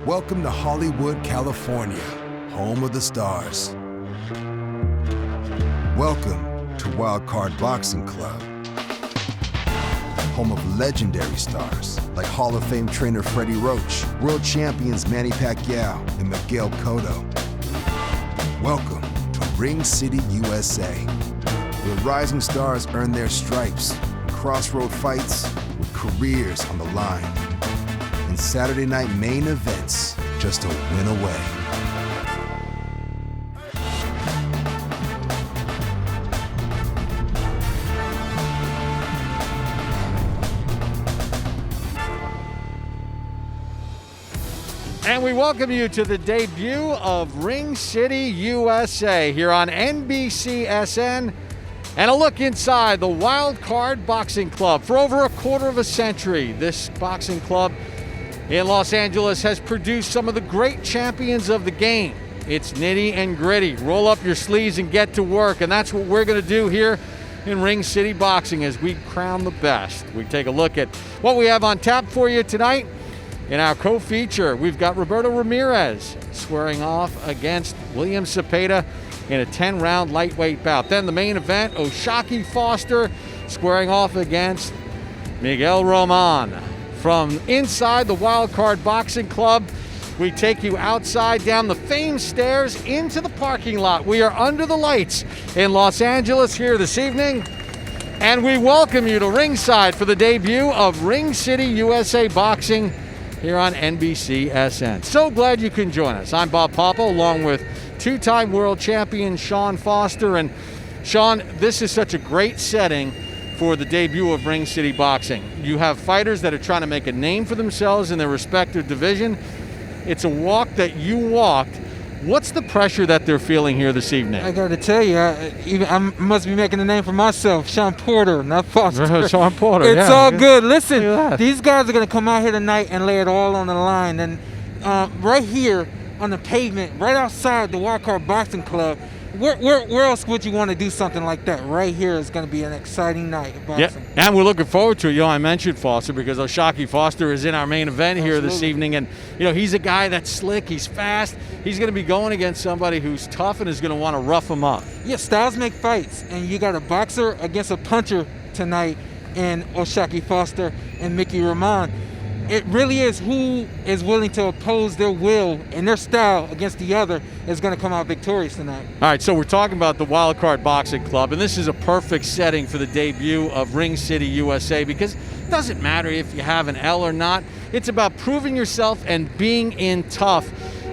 Welcome to Hollywood, California, home of the stars. Welcome to Wild Card Boxing Club, home of legendary stars like Hall of Fame trainer Freddie Roach, world champions Manny Pacquiao and Miguel Cotto. Welcome to Ring City, USA, where rising stars earn their stripes in crossroad fights with careers on the line. And Saturday night main events just a win away. And we welcome you to the debut of Ring City, USA here on NBCSN. And a look inside the Wild Card Boxing Club. For over a quarter of a century, this boxing club in Los Angeles has produced some of the great champions of the game. It's nitty and gritty. Roll up your sleeves and get to work. And that's what we're going to do here in Ring City Boxing as we crown the best. We take a look at what we have on tap for you tonight. In our co-feature, we've got Roberto Ramirez squaring off against William Cepeda in a 10-round lightweight bout. Then the main event, Oshaki Foster squaring off against Miguel Roman. From inside the Wild Card Boxing Club, we take you outside down the famed stairs into the parking lot. We are under the lights in Los Angeles here this evening, and we welcome you to ringside for the debut of Ring City USA Boxing here on NBCSN. So glad you can join us. I'm Bob Papa, along with two-time world champion Sean Foster. And Sean, this is such a great setting for the debut of Ring City Boxing. You have fighters that are trying to make a name for themselves in their respective division. It's a walk that you walked. What's the pressure that they're feeling here this evening? I got to tell you, I must be making a name for myself. Sean Porter, not Foster. Sean Porter, It's all good. Listen, that. These guys are going to come out here tonight and lay it all on the line. And right here on the pavement, right outside the Wild Card Boxing Club, where else would you want to do something like that? Right here is going to be an exciting night of boxing. Yeah, and we're looking forward to it. You know, I mentioned Foster because Oshaki Foster is in our main event here this evening. And, you know, he's a guy that's slick. He's fast. He's going to be going against somebody who's tough and is going to want to rough him up. Yeah, styles make fights. And you got a boxer against a puncher tonight in Oshaki Foster and Mickey Roman. It really is who is willing to oppose their will and their style against the other is going to come out victorious tonight. All right, so we're talking about the Wild Card Boxing Club, and this is a perfect setting for the debut of Ring City USA because it doesn't matter if you have an L or not. It's about proving yourself and being in tough,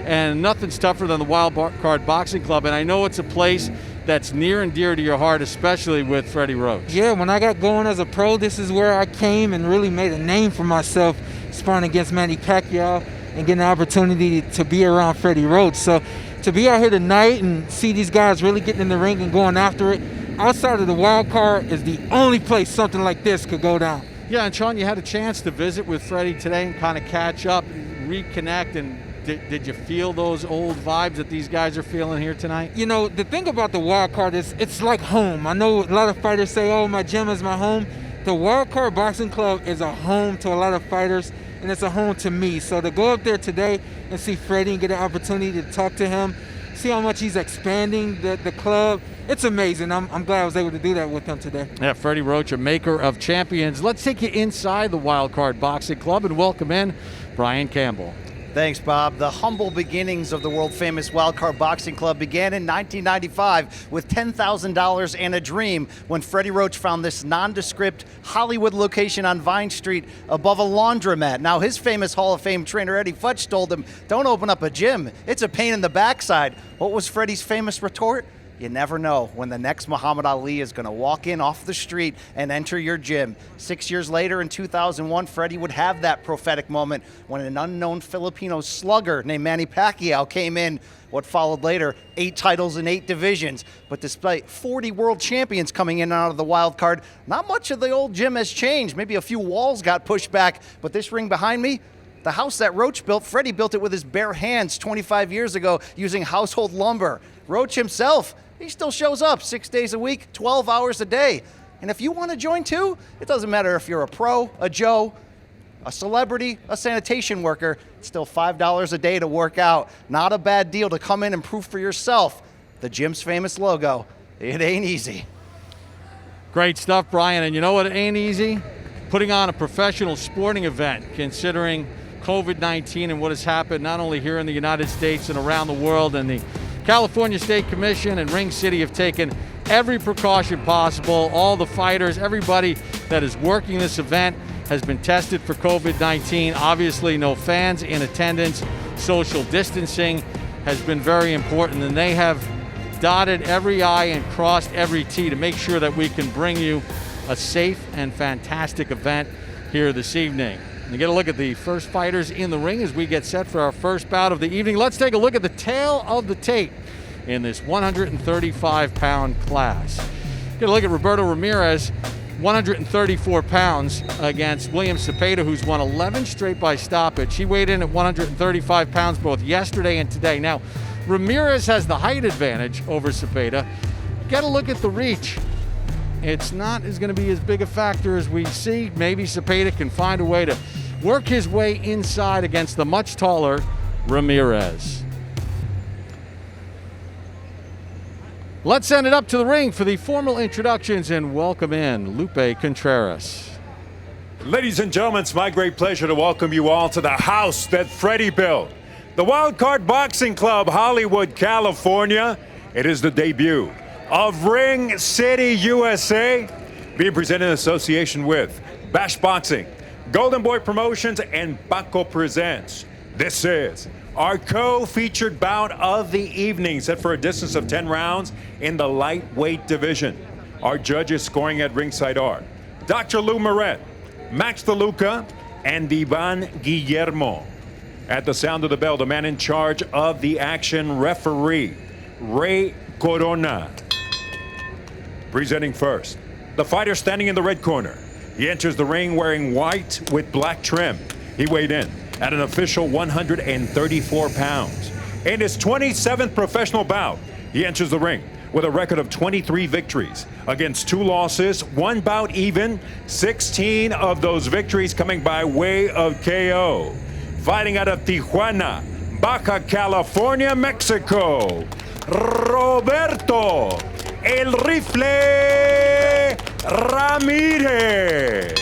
and nothing's tougher than the Wild Card Boxing Club, and I know it's a place that's near and dear to your heart, especially with Freddie Roach. Yeah, when I got going as a pro, this is where I came and really made a name for myself, sparring against Manny Pacquiao and getting the opportunity to be around Freddie Roach. So to be out here tonight and see these guys really getting in the ring and going after it, outside of the wild card is the only place something like this could go down. Yeah, and Sean, you had a chance to visit with Freddie today and kind of catch up, reconnect, and did you feel those old vibes that these guys are feeling here tonight? You know, the thing about the wild card is it's like home. I know a lot of fighters say, oh, my gym is my home. The Wild Card Boxing Club is a home to a lot of fighters, and it's a home to me. So to go up there today and see Freddie and get an opportunity to talk to him, see how much he's expanding the club, it's amazing. I'm glad I was able to do that with him today. Yeah, Freddie Roach, a maker of champions. Let's take you inside the Wild Card Boxing Club and welcome in Brian Campbell. Thanks, Bob. The humble beginnings of the world-famous Wild Card Boxing Club began in 1995 with $10,000 and a dream when Freddie Roach found this nondescript Hollywood location on Vine Street above a laundromat. Now, his famous Hall of Fame trainer, Eddie Futch, told him, don't open up a gym. It's a pain in the backside. What was Freddie's famous retort? You never know when the next Muhammad Ali is going to walk in off the street and enter your gym. 6 years later, in 2001, Freddie would have that prophetic moment when an unknown Filipino slugger named Manny Pacquiao came in. What followed later, 8 titles in 8 divisions. But despite 40 world champions coming in and out of the wild card, not much of the old gym has changed. Maybe a few walls got pushed back, but this ring behind me, the house that Roach built, Freddie built it with his bare hands 25 years ago using household lumber. Roach himself, he still shows up 6 days a week, 12 hours a day. And if you want to join too, it doesn't matter if you're a pro, a Joe, a celebrity, a sanitation worker, it's still $5 a day to work out. Not a bad deal to come in and prove for yourself the gym's famous logo. It ain't easy. Great stuff, Brian. And you know what ain't easy? Putting on a professional sporting event, considering COVID-19 and what has happened not only here in the United States and around the world. And the California State Commission and Ring City have taken every precaution possible. All the fighters, everybody that is working this event has been tested for COVID-19. Obviously, no fans in attendance. Social distancing has been very important, and they have dotted every I and crossed every T to make sure that we can bring you a safe and fantastic event here this evening. You get a look at the first fighters in the ring as we get set for our first bout of the evening. Let's take a look at the tail of the tape in this 135-pound class. Get a look at Roberto Ramirez, 134 pounds against William Cepeda, who's won 11 straight by stoppage. He weighed in at 135 pounds both yesterday and today. Now, Ramirez has the height advantage over Cepeda. Get a look at the reach. It's not going to be as big a factor as we see. Maybe Cepeda can find a way to work his way inside against the much taller Ramirez. Let's send it up to the ring for the formal introductions and welcome in Lupe Contreras. Ladies and gentlemen, it's my great pleasure to welcome you all to the house that Freddie built. The Wildcard Boxing Club, Hollywood, California. It is the debut of Ring City, USA, being presented in association with Bash Boxing, Golden Boy Promotions, and Paco Presents. This is our co-featured bout of the evening, set for a distance of 10 rounds in the lightweight division. Our judges scoring at ringside are Dr. Lou Moret, Max DeLuca, and Ivan Guillermo. At the sound of the bell, the man in charge of the action, referee Ray Corona. Presenting first, the fighter standing in the red corner. He enters the ring wearing white with black trim. He weighed in at an official 134 pounds. In his 27th professional bout, he enters the ring with a record of 23 victories against 2 losses, 1 bout even, 16 of those victories coming by way of KO. Fighting out of Tijuana, Baja California, Mexico, Roberto El Rifle Ramirez.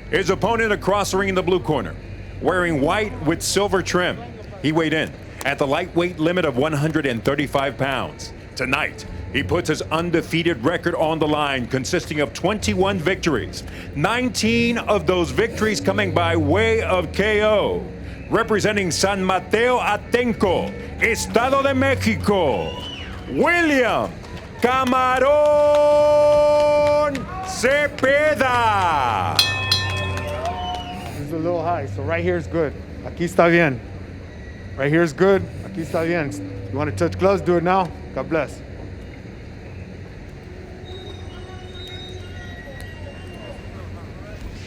His opponent across the ring in the blue corner, wearing white with silver trim. He weighed in at the lightweight limit of 135 pounds. Tonight, he puts his undefeated record on the line, consisting of 21 victories, 19 of those victories coming by way of KO. Representing San Mateo Atenco, Estado de Mexico, William Camarón Cepeda. This is a little high, so right here is good. Aquí está bien. Right here is good. Aquí está bien. You want to touch gloves? Do it now. God bless.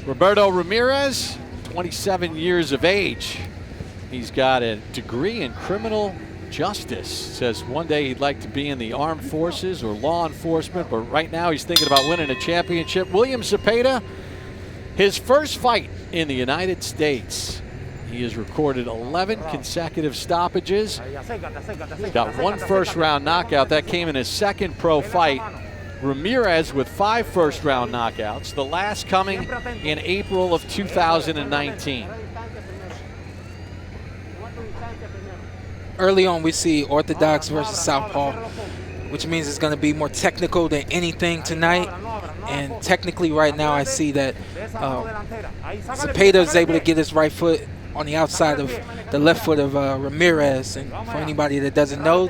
Roberto Ramirez, 27 years of age. He's got a degree in criminal justice. Says one day he'd like to be in the armed forces or law enforcement, but right now he's thinking about winning a championship. William Cepeda, his first fight in the United States. He has recorded 11 consecutive stoppages. Got 1 first-round knockout. That came in his second pro fight. Ramirez with 5 first-round knockouts, the last coming in April of 2019. Early on, we see Orthodox versus Southpaw, which means it's going to be more technical than anything tonight. And technically right now I see that Cepeda is able to get his right foot on the outside of the left foot of Ramirez. And for anybody that doesn't know,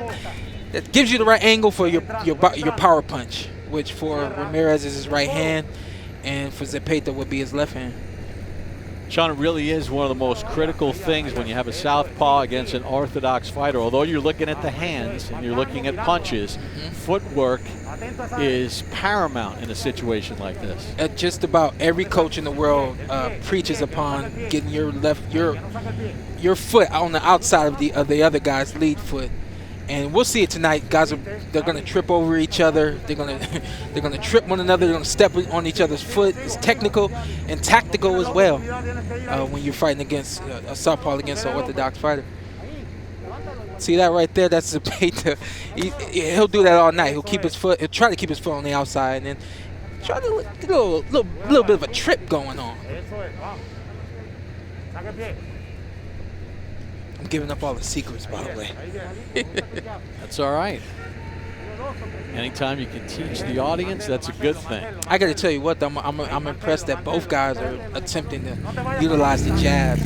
that gives you the right angle for your power punch, which for Ramirez is his right hand, and for Cepeda would be his left hand. Sean, it really is one of the most critical things when you have a southpaw against an orthodox fighter. Although you're looking at the hands and you're looking at punches, footwork is paramount in a situation like this. Just about every coach in the world preaches upon getting your foot on the outside of the other guy's lead foot. And we'll see it tonight. Guys, they're going to trip over each other. They're going to trip one another. They're going to step on each other's foot. It's technical and tactical as well when you're fighting against a southpaw against an orthodox fighter. See that right there? That's Zepeda. He'll do that all night. He'll keep his foot. He'll try to keep his foot on the outside and then try to get a little bit of a trip going on. I'm giving up all the secrets, by the way. That's all right. Anytime you can teach the audience, that's a good thing. I got to tell you what, I'm impressed that both guys are attempting to utilize the jab.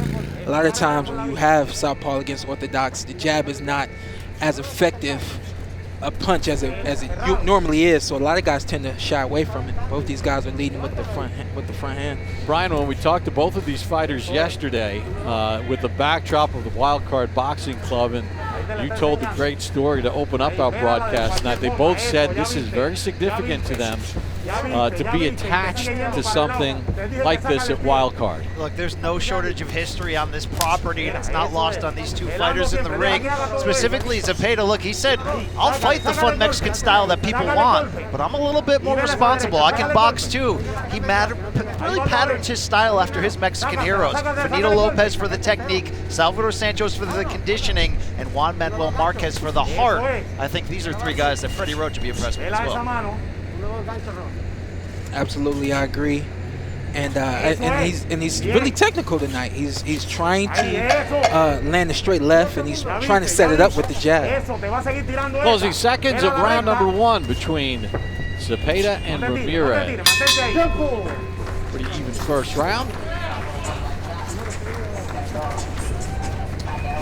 A lot of times when you have southpaw against orthodox, the jab is not as effective a punch as it normally is. So a lot of guys tend to shy away from it. Both these guys are leading with the front hand. Brian, when we talked to both of these fighters yesterday with the backdrop of the Wild Card Boxing Club, and you told the great story to open up our broadcast tonight, they both said this is very significant to them to be attached to something like this at Wild Card. Look, there's no shortage of history on this property, and it's not lost on these two fighters in the ring. Specifically, Zepeda, look, he said, I'll fight the fun Mexican style that people want, but I'm a little bit more responsible. I can box too. He really patterned his style after his Mexican heroes. Benito Lopez for the technique, Salvador Santos for the conditioning, and Juan Manuel Marquez for the heart. I think these are three guys that Freddie Roach would be impressed with as well. Absolutely, I agree. And he's really technical tonight. He's trying to land a straight left, and he's trying to set it up with the jab. Closing seconds of round number one between Zepeda and Ramirez. Pretty even first round.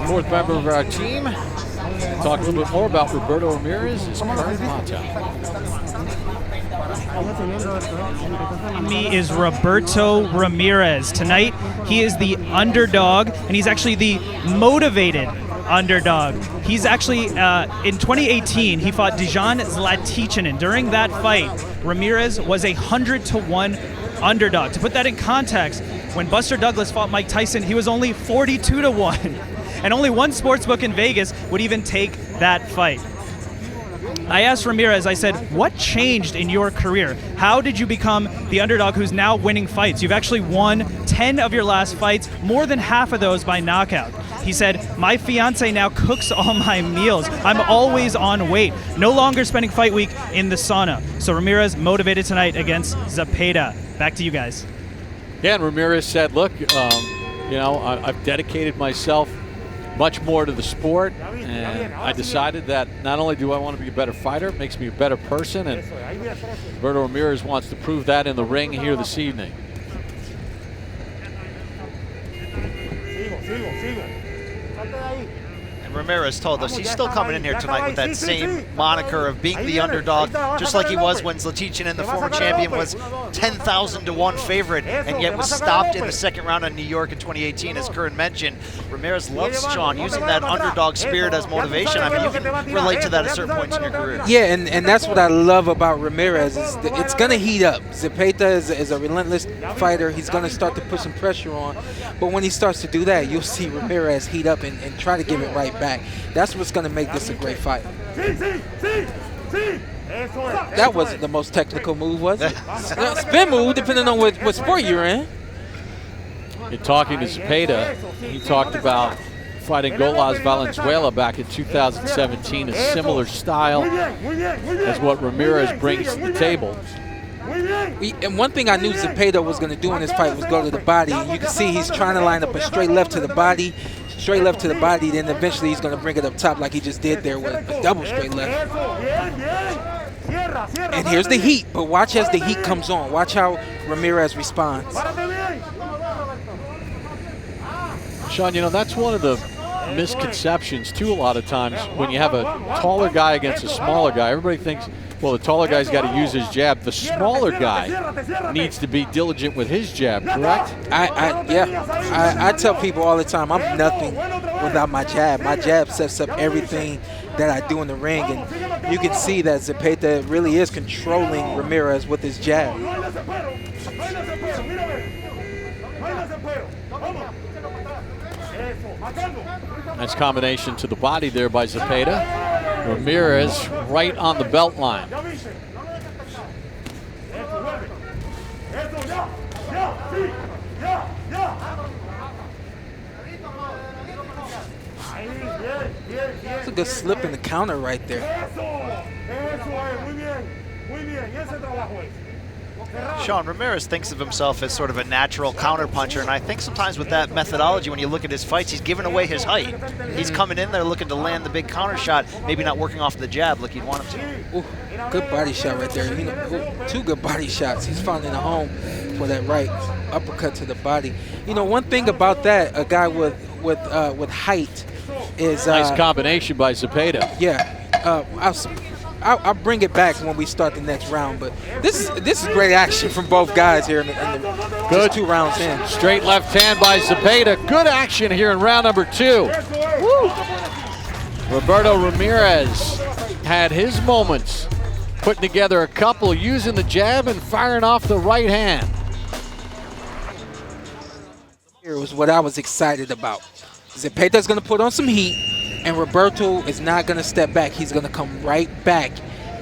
Fourth member of our team. Talk a little bit more about Roberto Ramirez's current motto. Me is Roberto Ramirez. Tonight, he is the underdog, and he's actually the motivated underdog. He's actually, in 2018, he fought Dejan Zlaticanin. During that fight, Ramirez was 100-1 underdog. To put that in context, when Buster Douglas fought Mike Tyson, he was only 42-1. And only one sportsbook in Vegas would even take that fight. I asked Ramirez, I said, what changed in your career? How did you become the underdog who's now winning fights? You've actually won 10 of your last fights, more than half of those by knockout. He said, my fiance now cooks all my meals. I'm always on weight. No longer spending fight week in the sauna. So Ramirez motivated tonight against Zepeda. Back to you guys. Yeah, and Ramirez said, look, I've dedicated myself much more to the sport, and I decided that not only do I want to be a better fighter, it makes me a better person, and Roberto Ramirez wants to prove that in the ring here this evening. And Ramirez told us he's still coming in here tonight with that same moniker of being the underdog, just like he was when Zlaticanin, the former champion, was 10,000-1 favorite, and yet was stopped in the second round in New York in 2018, as Curran mentioned. Ramirez loves, Sean, using that underdog spirit as motivation. I mean, you can relate to that at certain points in your career. Yeah, and that's what I love about Ramirez. It's going to heat up. Zepeda is a relentless fighter. He's going to start to put some pressure on. But when he starts to do that, you'll see Ramirez heat up and try to give it right back. That's what's going to make this a great fight. That wasn't the most technical move, was it? Spin move, depending on what sport you're in. In talking to Zepeda, he talked about fighting Golas Valenzuela back in 2017, a similar style as what Ramirez brings to the table. And one thing I knew Zepeda was going to do in this fight was go to the body. And you can see he's trying to line up a straight left to the body, then eventually he's going to bring it up top like he just did there with a double straight left. And here's the heat, but watch as the heat comes on. Watch how Ramirez responds. Sean, that's one of the misconceptions too a lot of times when you have a taller guy against a smaller guy. Everybody thinks, well, the taller guy's got to use his jab. The smaller guy needs to be diligent with his jab, correct? I tell people all the time, I'm nothing without my jab. My jab sets up everything that I do in the ring, and you can see that Zepeda really is controlling Ramirez with his jab. Nice combination to the body there by Zepeda. Ramirez right on the belt line. That's a good slip in the counter right there. Sean, Ramirez thinks of himself as sort of a natural counterpuncher, and I think sometimes with that methodology, when you look at his fights, he's giving away his height. He's coming in there looking to land the big counter shot, maybe not working off the jab like you'd want him to. Ooh, good body shot right there. You know, two good body shots. He's finding a home for that right uppercut to the body. You know, one thing about that, a guy with height is nice combination by Zepeda. Yeah, I'll bring it back when we start the next round. But this is great action from both guys here in the good 2 rounds in. Straight left hand by Zepeda. Good action here in round number 2. Woo. Roberto Ramirez had his moments, putting together a couple, using the jab and firing off the right hand. Here was what I was excited about. Zepeda's going to put on some heat, and Roberto is not going to step back. He's going to come right back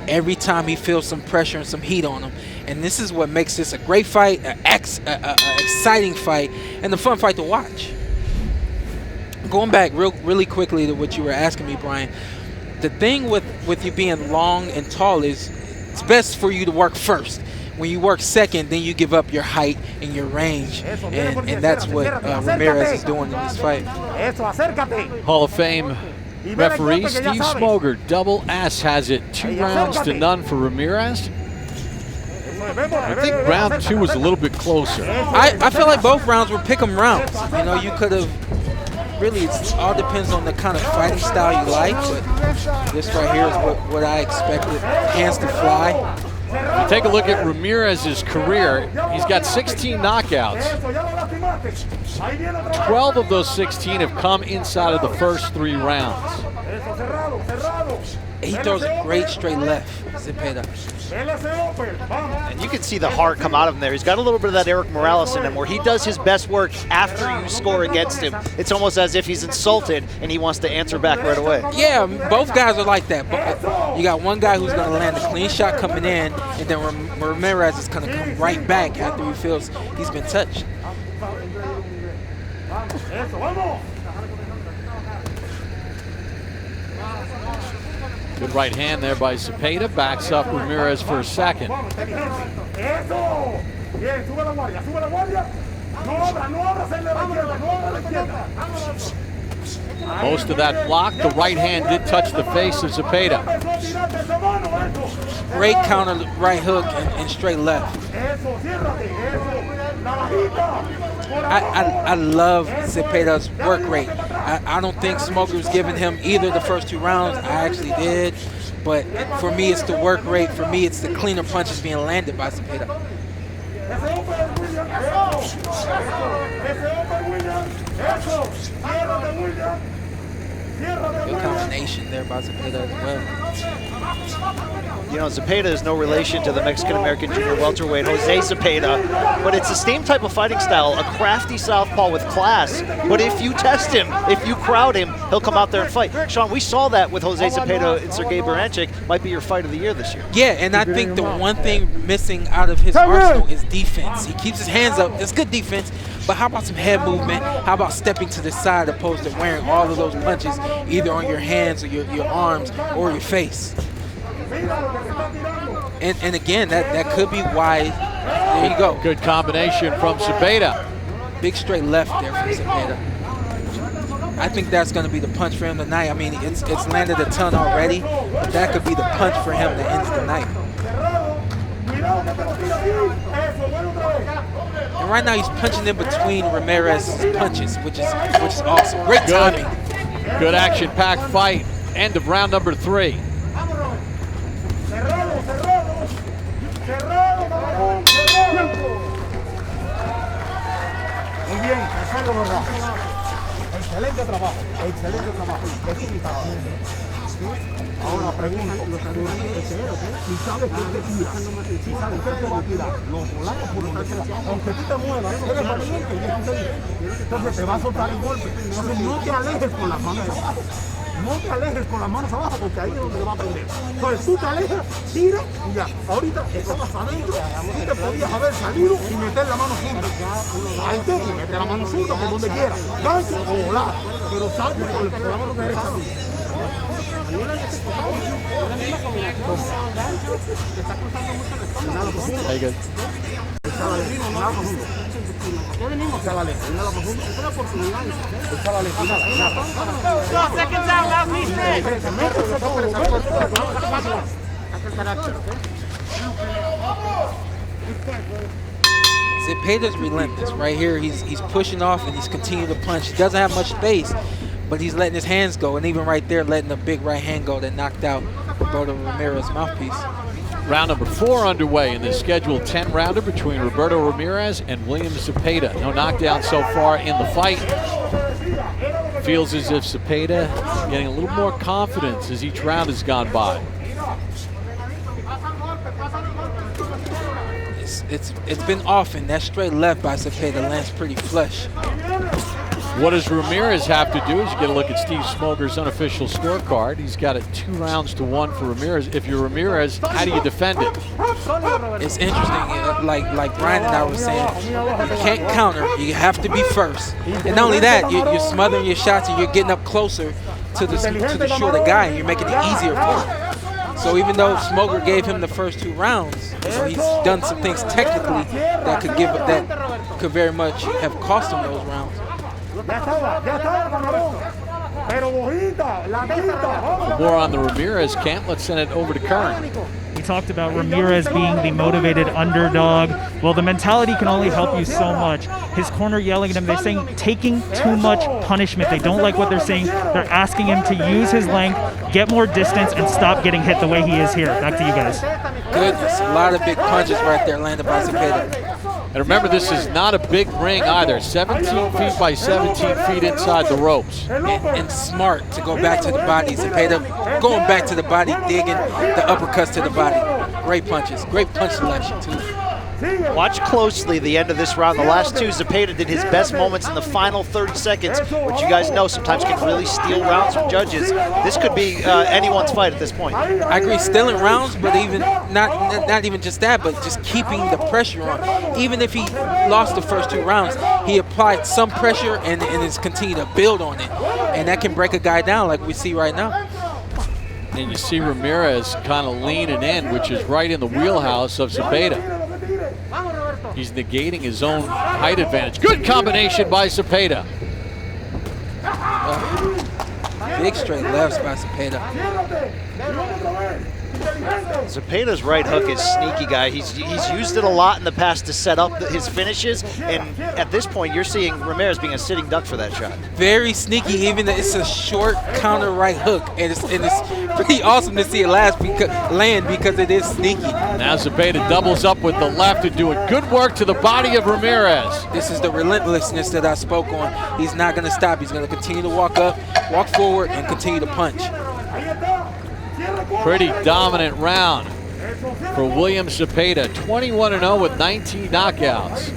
every time he feels some pressure and some heat on him. And this is what makes this a great fight, an exciting fight, and a fun fight to watch. Going back really quickly to what you were asking me, Brian, the thing with you being long and tall is it's best for you to work first. When you work second, then you give up your height and your range, and that's what Ramirez is doing in this fight. Hall of Fame referee Steve Smoger, double S, has it 2-0 for Ramirez. I think round 2 was a little bit closer. I feel like both rounds were pick'em rounds. You know, you could have really, it all depends on the kind of fighting style you like, but this right here is what I expected. Hands to fly. You take a look at Ramirez's career. He's got 16 knockouts. 12 of those 16 have come inside of the first 3 rounds. He throws a great straight left, Zepeda. And you can see the heart come out of him there. He's got a little bit of that Eric Morales in him, where he does his best work after you score against him. It's almost as if he's insulted and he wants to answer back right away. Yeah, both guys are like that. But you got one guy who's going to land a clean shot coming in, and then Ramirez is going to come right back after he feels he's been touched. Good right hand there by Zepeda, backs up Ramirez for a second. Most of that block, the right hand did touch the face of Zepeda. Great counter right hook and straight left. I love Zepeda's work rate. I don't think Smoker was giving him either the first 2 rounds. I actually did. But for me, it's the work rate. For me, it's the cleaner punches being landed by Zepeda. Good combination there by Zepeda as well. You know, Zepeda is no relation to the Mexican-American junior welterweight, Jose Zepeda, but it's the same type of fighting style, a crafty southpaw with class. But if you test him, if you crowd him, he'll come out there and fight. Sean, we saw that with Jose Zepeda and Sergey Baranchik. Might be your fight of the year this year. Yeah, and I think the one thing missing out of his arsenal is defense. He keeps his hands up. It's good defense, but how about some head movement? How about stepping to the side opposed to wearing all of those punches either on your hands or your arms or your face? And again, that could be why. There you go. Good combination from Zepeda. Big straight left there from Zepeda. I think that's going to be the punch for him tonight. I mean, it's landed a ton already, but that could be the punch for him that ends the night. And right now he's punching in between Ramirez's punches, which is awesome. Great timing. Good action-packed fight. End of round number 3. Muy bien, perfecto, ¿verdad? Excelente trabajo, excelente trabajo. Ahora pregunto, si sabes que te va a tirar los volantes por estar, aunque tú te muevas, eres valiente, entonces te va a soltar el golpe. Entonces no te alejes con las manos. No te alejes con las manos abajo porque ahí es donde le va a prender. Entonces tú te alejas, tira y ya. Ahorita estabas adentro, tú te podías haber salido y meter la mano junta. Salte y mete la mano junta por donde quieras. Gancho o volar. Pero salte por la mano derecha. Very good. Zepeda's relentless. Right here, he's pushing off and he's continuing to punch. He doesn't have much space, but he's letting his hands go, and even right there, letting a big right hand go that knocked out Roberto Ramirez's mouthpiece. Round number 4 underway in the scheduled 10-rounder between Roberto Ramirez and William Zepeda. No knockdown so far in the fight. Feels as if Zepeda is getting a little more confidence as each round has gone by. It's been often. That straight left by Zepeda lands pretty flush. What does Ramirez have to do is you get a look at Steve Smoger's unofficial scorecard. He's got it 2-1 for Ramirez. If you're Ramirez, how do you defend it? It's interesting. Like Brian and I were saying, you can't counter. You have to be first. And not only that, you're smothering your shots and you're getting up closer to the shorter guy, and you're making it easier for him. So even though Smoger gave him the first 2 rounds, he's done some things technically that could very much have cost him those rounds. More on the Ramirez camp. Let's send it over to Kern. We talked about Ramirez being the motivated underdog. Well, the mentality can only help you so much. His corner yelling at him, they're saying taking too much punishment. They don't like what they're saying. They're asking him to use his length, get more distance, and stop getting hit the way he is here. Back to you guys. Goodness, a lot of big punches right there landed by Zepeda. And remember, this is not a big ring either. 17 feet by 17 feet inside the ropes. And smart to go back to the body. Zepeda going back to the body, digging the uppercuts to the body. Great punches. Great punch selection, too. Watch closely the end of this round. The last 2, Zepeda did his best moments in the final 30 seconds, which you guys know sometimes can really steal rounds from judges. This could be anyone's fight at this point. I agree, stealing rounds, but even not even just that, but just keeping the pressure on. Even if he lost the first 2 rounds, he applied some pressure and has continued to build on it. And that can break a guy down like we see right now. And you see Ramirez kind of leaning in, which is right in the wheelhouse of Zepeda. He's negating his own height advantage. Good combination by Zepeda. Big straight lefts by Zepeda. Zepeda's right hook is sneaky, guy. He's used it a lot in the past to set up his finishes, and at this point, you're seeing Ramirez being a sitting duck for that shot. Very sneaky, even though it's a short counter right hook, and it's pretty awesome to see it land because it is sneaky. Now Zepeda doubles up with the left and doing good work to the body of Ramirez. This is the relentlessness that I spoke on. He's not going to stop. He's going to continue to walk up, walk forward, and continue to punch. Pretty dominant round for William Zepeda. 21-0 with 19 knockouts.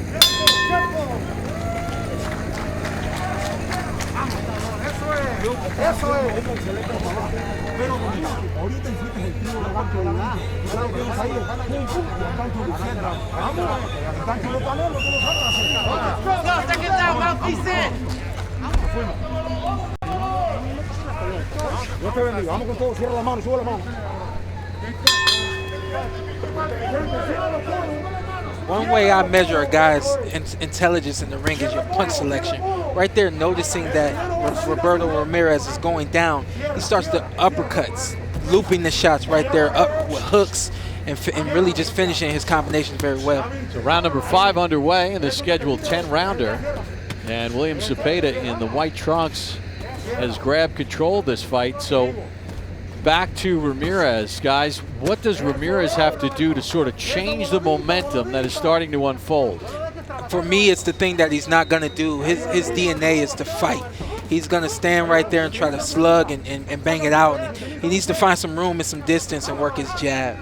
Dios te bendiga. Vamos con todo. Cierra la mano, sube la mano. One way I measure a guy's intelligence in the ring is your punch selection. Right there, noticing that Roberto Ramirez is going down, he starts the uppercuts, looping the shots right there up with hooks, and really just finishing his combinations very well. So round number 5 underway in the scheduled 10-rounder. And William Zepeda in the white trunks has grabbed control of this fight. So back to Ramirez, guys. What does Ramirez have to do to sort of change the momentum that is starting to unfold? For me, it's the thing that he's not going to do. His DNA is to fight. He's going to stand right there and try to slug and bang it out. And he needs to find some room and some distance and work his jab.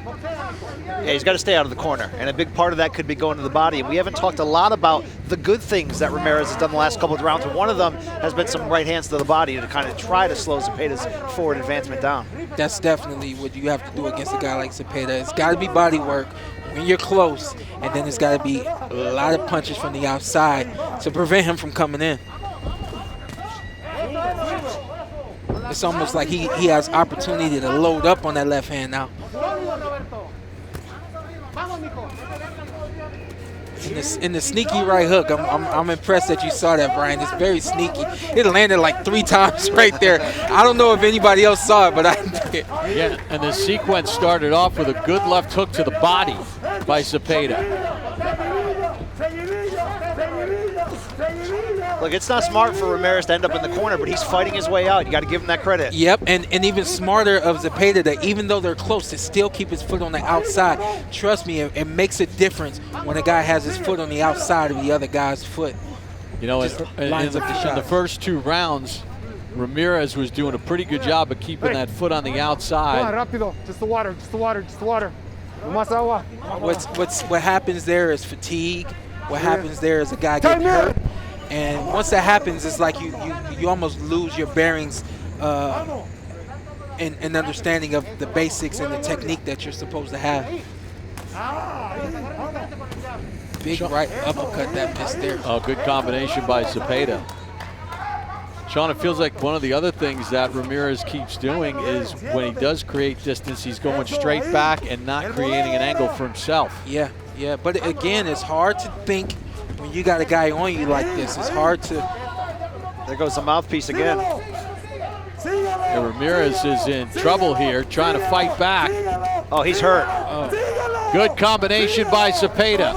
Yeah, he's got to stay out of the corner, and a big part of that could be going to the body. And we haven't talked a lot about the good things that Ramirez has done the last couple of rounds, and one of them has been some right hands to the body to kind of try to slow Zepeda's forward advancement down. That's definitely what you have to do against a guy like Zepeda. It's got to be body work when you're close, and then it's got to be a lot of punches from the outside to prevent him from coming in. It's almost like he has opportunity to load up on that left hand now. In the sneaky right hook, I'm impressed that you saw that, Brian. It's very sneaky. It landed like 3 times right there. I don't know if anybody else saw it, but I did. Yeah, and the sequence started off with a good left hook to the body by Zepeda. Look, it's not smart for Ramirez to end up in the corner, but he's fighting his way out. You got to give him that credit. Yep, and even smarter of Zepeda that even though they're close, to still keep his foot on the outside. Trust me, it makes a difference when a guy has his foot on the outside of the other guy's foot. You know, in the first 2 rounds, Ramirez was doing a pretty good job of keeping that foot on the outside. Rápido. Just the water, just the water, just the water. No más agua. What happens there is fatigue. What happens there is a guy getting hurt. And once that happens, it's like you almost lose your bearings and understanding of the basics and the technique that you're supposed to have. Big right uppercut that missed there. Oh, good combination by Zepeda. Sean, it feels like one of the other things that Ramirez keeps doing is when he does create distance, he's going straight back and not creating an angle for himself. Yeah. But again, it's hard to think when you got a guy on you like this. It's hard to. There goes the mouthpiece again. Yeah, Ramirez is in trouble here, trying to fight back. Oh, he's hurt. Good combination by Zepeda.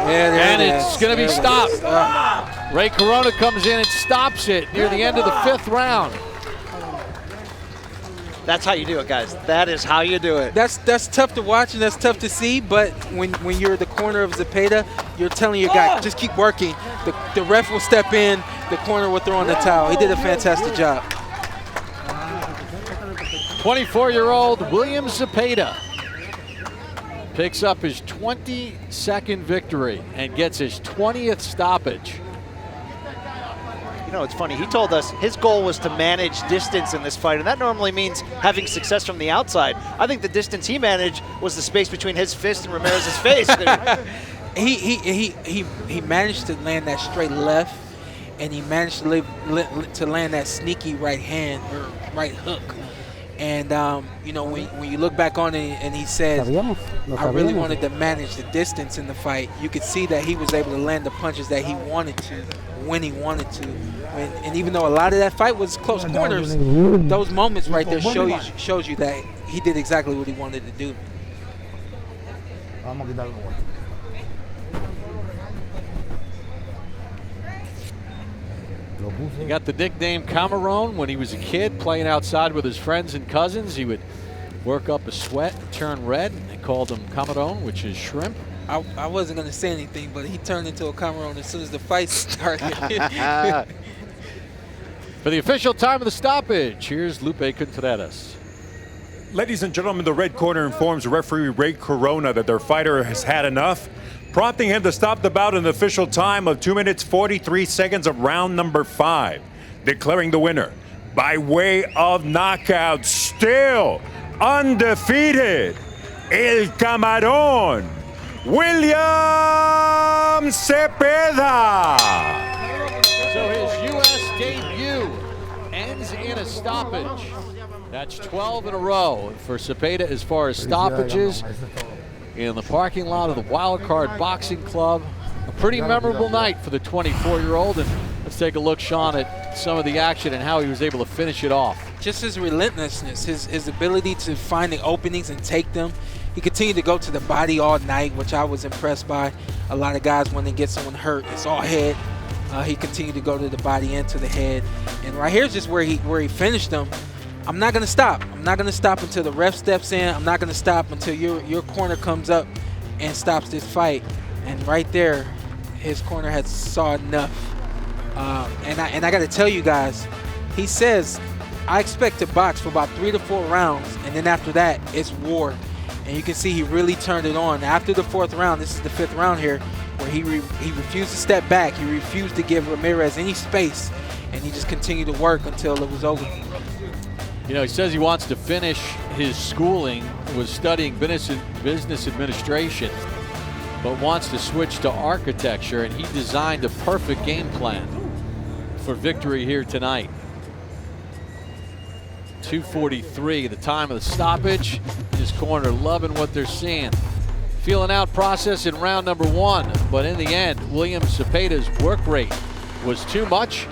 Yeah, and it's going to be stopped. Ray Corona comes in and stops it near the end of the 5th round. That's how you do it, guys. That is how you do it. That's tough to watch and that's tough to see, but when you're at the corner of Zepeda, you're telling your guy, just keep working. The ref will step in, the corner will throw in the towel. He did a fantastic job. 24-year-old William Zepeda picks up his 22nd victory and gets his 20th stoppage. You know, it's funny. He told us his goal was to manage distance in this fight, and that normally means having success from the outside. I think the distance he managed was the space between his fist and Ramirez's face. He managed to land that straight left, and he managed to land that sneaky right hand or right hook. And you know, when you look back on it, and he said, "I really wanted to manage the distance in the fight." You could see that he was able to land the punches that he wanted to when he wanted to. And even though a lot of that fight was close corners, those moments right there shows you that he did exactly what he wanted to do. He got the nickname Cameron when he was a kid playing outside with his friends and cousins. He would work up a sweat and turn red. They called him Cameron, which is shrimp. I wasn't going to say anything, but he turned into a Cameron as soon as the fight started. For the official time of the stoppage, here's Lupe Contreras. Ladies and gentlemen, the red corner informs referee Ray Corona that their fighter has had enough, prompting him to stop the bout in the official time of 2 minutes 43 seconds of round number 5, declaring the winner by way of knockout, still undefeated, El Camarón, William Zepeda. So his U.S. debut ends in a stoppage. That's 12 in a row for Zepeda as far as stoppages in the parking lot of the Wild Card Boxing Club. A pretty memorable night for the 24-year-old. And let's take a look, Sean, at some of the action and how he was able to finish it off. Just his relentlessness, his ability to find the openings and take them. He continued to go to the body all night, which I was impressed by. A lot of guys, when they get someone hurt, it's all head. He continued to go to the body and to the head. And right here's just where he finished them. I'm not going to stop. I'm not going to stop until the ref steps in. I'm not going to stop until your corner comes up and stops this fight. And right there, his corner had saw enough. And I got to tell you guys, he says, I expect to box for about 3 to 4 rounds, and then after that, it's war. And you can see he really turned it on. After the 4th round, this is the 5th round here, where he refused to step back. He refused to give Ramirez any space, and he just continued to work until it was over. You know, he says he wants to finish his schooling, was studying business administration, but wants to switch to architecture, and he designed a perfect game plan for victory here tonight. 2:43, the time of the stoppage. His corner loving what they're seeing. Feeling out process in round number 1, but in the end, William Cepeda's work rate was too much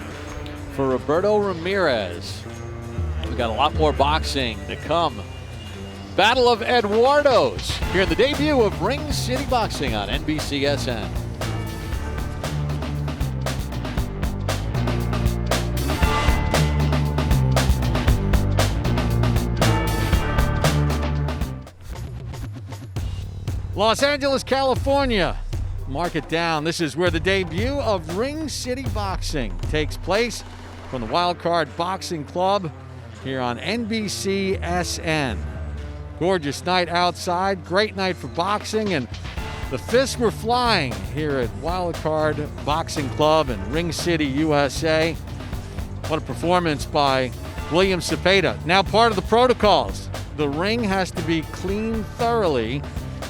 for Roberto Ramirez. We got a lot more boxing to come. Battle of Eduardos here in the debut of Ring City Boxing on NBCSN. Los Angeles, California. Mark it down. This is where the debut of Ring City Boxing takes place from the Wildcard Boxing Club here on NBCSN. Gorgeous night outside, great night for boxing, and the fists were flying here at Wildcard Boxing Club in Ring City, USA. What a performance by William Cepeda. Now part of the protocols. The ring has to be cleaned thoroughly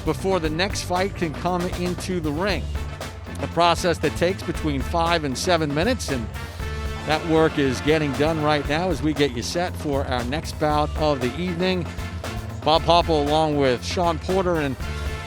before the next fight can come into the ring. A process that takes between 5 and 7 minutes, and that work is getting done right now as we get you set for our next bout of the evening. Bob Hopple along with Sean Porter, and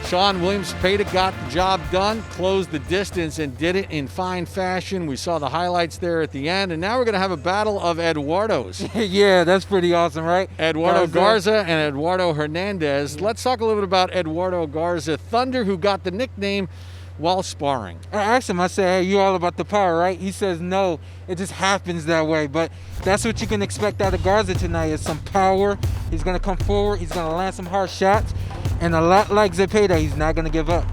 Sean, William Cepeda got the job done, closed the distance, and did it in fine fashion. We saw the highlights there at the end, and now we're going to have a battle of Eduardos. Yeah, that's pretty awesome, right? Eduardo Garza and Eduardo Hernandez. Let's talk a little bit about Eduardo Garza, Thunder, who got the nickname while sparring. I asked him, I said, hey, you all about the power, right? He says, no, it just happens that way. But that's what you can expect out of Garza tonight, is some power. He's going to come forward. He's going to land some hard shots. And a lot like Cepeda, he's not going to give up.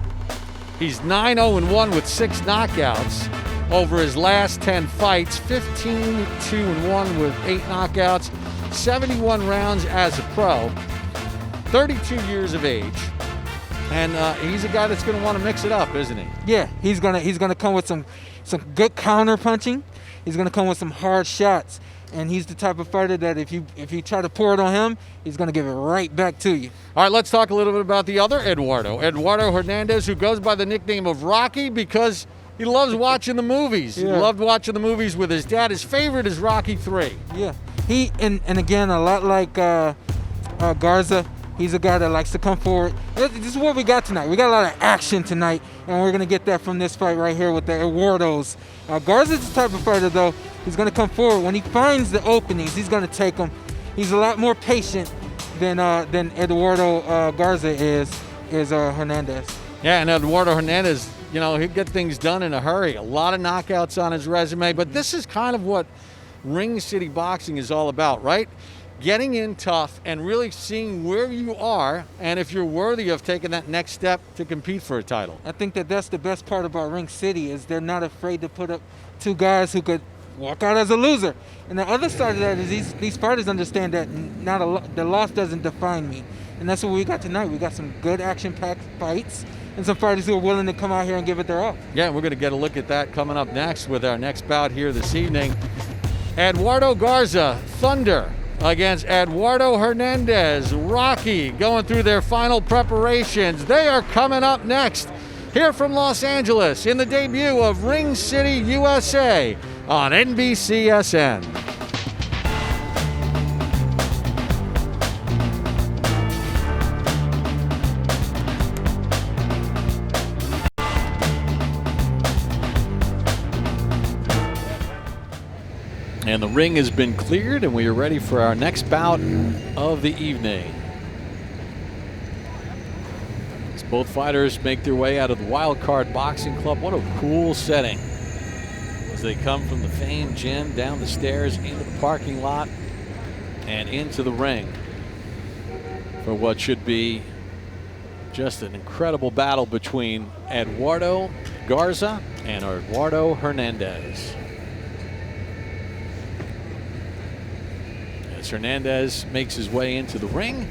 He's 9-0-1 with 6 knockouts over his last 10 fights, 15-2-1 with 8 knockouts, 71 rounds as a pro, 32 years of age. And he's a guy that's going to want to mix it up, isn't he? Yeah, he's gonna come with some good counter punching. He's gonna come with some hard shots, and he's the type of fighter that if you try to pour it on him, he's gonna give it right back to you. All right, let's talk a little bit about the other Eduardo Hernandez, who goes by the nickname of Rocky because he loves watching the movies. Yeah. He loved watching the movies with his dad. His favorite is Rocky 3. Yeah, he and again, a lot like Garza. He's a guy that likes to come forward. This is what we got tonight. We got a lot of action tonight, and we're going to get that from this fight right here with the Eduardos. Garza's the type of fighter, though. He's going to come forward. When he finds the openings, he's going to take them. He's a lot more patient than Eduardo Garza is Hernandez. Yeah, and Eduardo Hernandez, you know, he'll get things done in a hurry. A lot of knockouts on his resume, but this is kind of what Ring City Boxing is all about, right? Getting in tough and really seeing where you are and if you're worthy of taking that next step to compete for a title. I think that's the best part about Ring City, is they're not afraid to put up 2 guys who could walk out as a loser. And the other side of that is these fighters understand that the loss doesn't define me. And that's what we got tonight. We got some good action-packed fights and some fighters who are willing to come out here and give it their all. Yeah, we're going to get a look at that coming up next with our next bout here this evening. Eduardo Garza, Thunder, against Eduardo Hernandez, Rocky, going through their final preparations. They are coming up next here from Los Angeles in the debut of Ring City, USA on NBCSN. And the ring has been cleared, and we are ready for our next bout of the evening. As both fighters make their way out of the Wildcard Boxing Club. What a cool setting. As they come from the famed gym, down the stairs, into the parking lot, and into the ring for what should be just an incredible battle between Eduardo Garza and Eduardo Hernandez. Hernandez makes his way into the ring.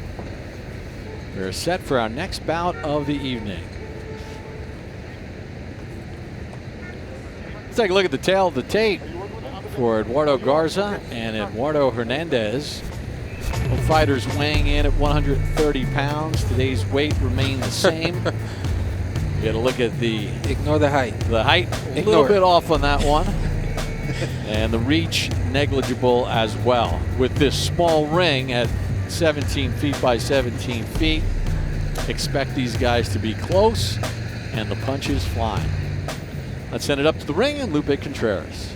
We're set for our next bout of the evening. Let's take a look at the tail of the tape for Eduardo Garza and Eduardo Hernandez. Both fighters weighing in at 130 pounds. Today's weight remained the same. You got to look at the... Ignore the height. The height, a little bit off on that one. And the reach, negligible as well. With this small ring at 17 feet by 17 feet, expect these guys to be close and the punches flying. Let's send it up to the ring and Lupe Contreras.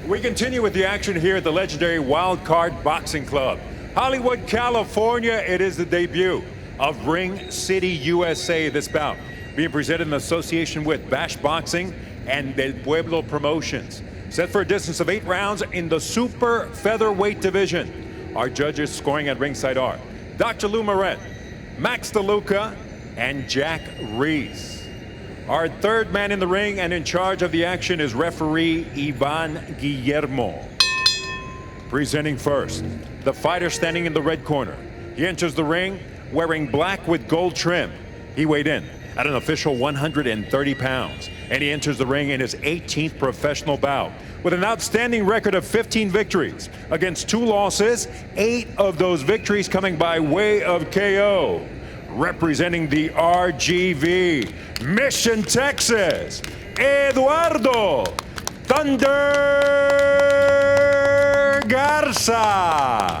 We continue with the action here at the legendary Wild Card Boxing Club. Hollywood, California, it is the debut of Ring City, USA this bout. Being presented in association with Bash Boxing and Del Pueblo Promotions. Set for a distance of 8 rounds in the super featherweight division. Our judges scoring at ringside are Dr. Lou Moret, Max DeLuca, and Jack Reese. Our third man in the ring and in charge of the action is referee Ivan Guillermo. Presenting first, the fighter standing in the red corner. He enters the ring wearing black with gold trim. He weighed in at an official 130 pounds, and he enters the ring in his 18th professional bout with an outstanding record of 15 victories against 2 losses, 8 of those victories coming by way of KO. Representing the RGV, Mission, Texas, Eduardo Thunder Garza.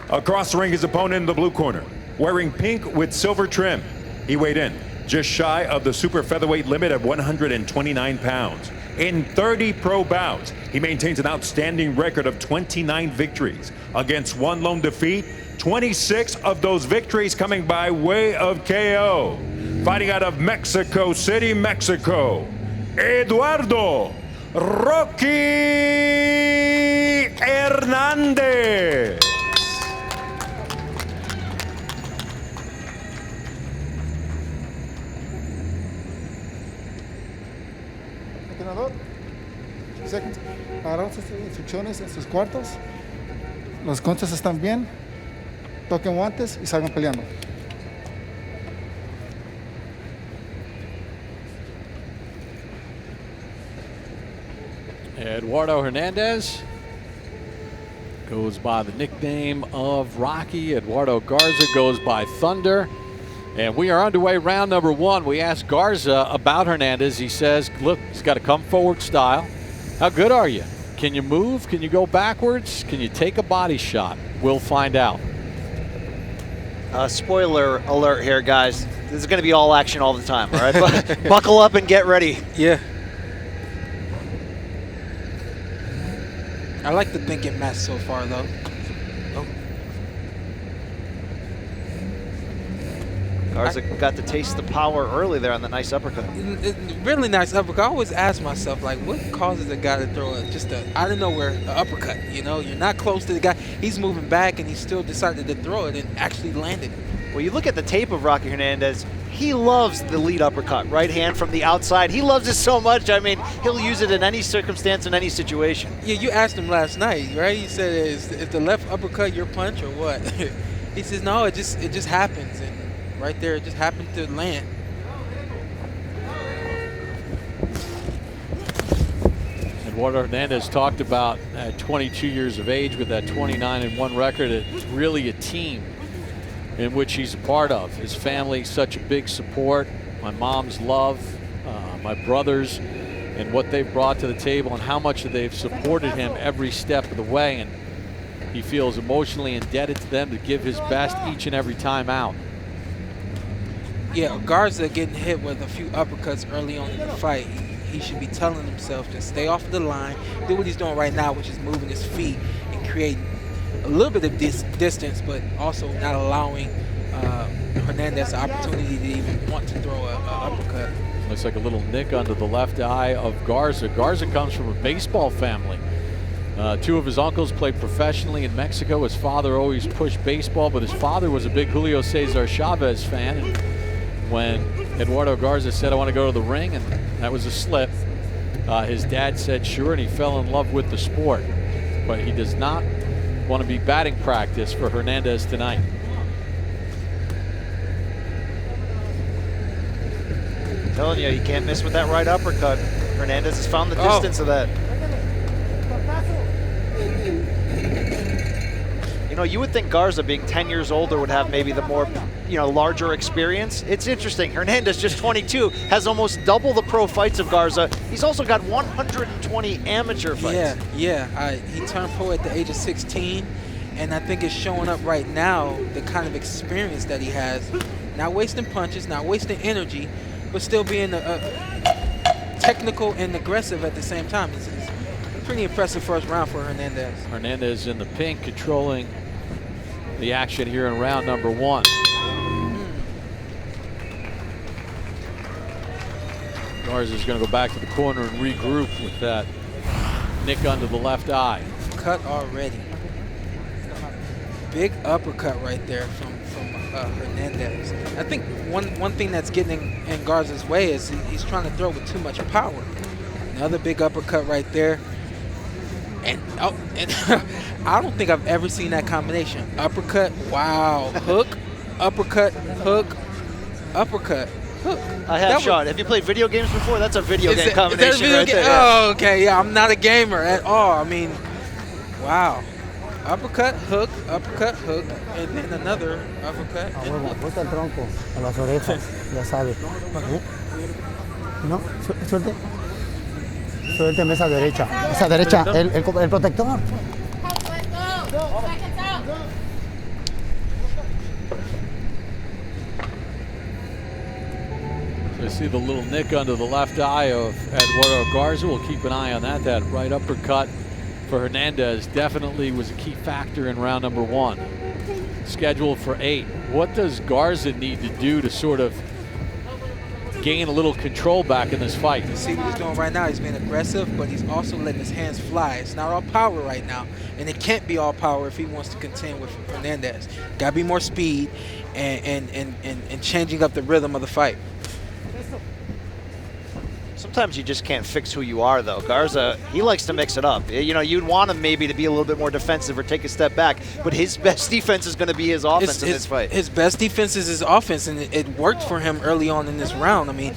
Across the ring, his opponent in the blue corner, wearing pink with silver trim. He weighed in just shy of the super featherweight limit of 129 pounds. In 30 pro bouts, he maintains an outstanding record of 29 victories against 1 lone defeat, 26 of those victories coming by way of KO. Fighting out of Mexico City, Mexico, Eduardo Rocky Hernandez. Entrenador, seconds. Agarraron sus instrucciones en sus cuartos. Los conchas están bien. Toquen guantes y salgan peleando. Eduardo Hernandez goes by the nickname of Rocky. Eduardo Garza goes by Thunder. And we are underway round number 1. We asked Garza about Hernandez. He says, look, he's got a come forward style. How good are you? Can you move? Can you go backwards? Can you take a body shot? We'll find out. Spoiler alert here, guys. This is going to be all action all the time, all right? Buckle up and get ready. Yeah. I like the thinking match so far, though. Garza got to taste the power early there on the nice uppercut. Really nice uppercut. I always ask myself, like, what causes a guy to throw just out of nowhere an uppercut? You know, you're not close to the guy. He's moving back, and he still decided to throw it and actually landed it. Well, you look at the tape of Rocky Hernandez, he loves the lead uppercut, right hand from the outside. He loves it so much, I mean, he'll use it in any circumstance, in any situation. Yeah, you asked him last night, right? He said, is the left uppercut your punch or what? He says, no, it just happens. And right there, it just happened to land. Eduardo Hernandez talked about at 22 years of age with that 29-1 record. It's really a team in which he's a part of. His family, such a big support. My mom's love, my brothers, and what they've brought to the table and how much they've supported him every step of the way. And he feels emotionally indebted to them to give his best each and every time out. Yeah, Garza getting hit with a few uppercuts early on in the fight. He should be telling himself to stay off the line, do what he's doing right now, which is moving his feet and create a little bit of distance, but also not allowing Hernandez the opportunity to even want to throw an uppercut. Looks like a little nick under the left eye of Garza. Garza comes from a baseball family. 2 of his uncles played professionally in Mexico. His father always pushed baseball, but his father was a big Julio Cesar Chavez fan. And when Eduardo Garza said, I want to go to the ring, and that was a slip, his dad said sure, and he fell in love with the sport. But he does not want to be batting practice for Hernandez tonight. I'm telling you, you can't miss with that right uppercut. Hernandez has found the distance of that. You know, you would think Garza, being 10 years older, would have maybe the more, larger experience. It's interesting. Hernandez, just 22, has almost double the pro fights of Garza. He's also got 120 amateur fights. He turned pro at the age of 16, and I think it's showing up right now, the kind of experience that he has. Not wasting punches, not wasting energy, but still being technical and aggressive at the same time. It's pretty impressive first round for Hernandez. Hernandez in the pink, controlling the action here in round number 1. Garza's going to go back to the corner and regroup with that nick under the left eye. Cut already. Big uppercut right there from Hernandez. I think one thing that's getting in Garza's way is he's trying to throw with too much power. Another big uppercut right there. And I don't think I've ever seen that combination. Uppercut, wow, hook, uppercut, hook, uppercut, hook. I have, Sean. Have you played video games before? That's a video game combination right there. Oh, okay, yeah, I'm not a gamer at all. I mean, wow. Uppercut, hook, and then another uppercut. Apuesta el tronco a las orejas, ya sabe. No, suelte. Suelte mesa derecha. Esa derecha, el protector. I see the little nick under the left eye of Eduardo Garza. We'll keep an eye on that. That right uppercut for Hernandez definitely was a key factor in round number 1. Scheduled for 8. What does Garza need to do to sort of gain a little control back in this fight? You see what he's doing right now? He's being aggressive, but he's also letting his hands fly. It's not all power right now, and it can't be all power if he wants to contend with Hernandez. Got to be more speed and changing up the rhythm of the fight. Sometimes you just can't fix who you are, though. Garza, he likes to mix it up. You'd want him maybe to be a little bit more defensive or take a step back, but his best defense is going to be his offense in this fight. His best defense is his offense, and it worked for him early on in this round. I mean,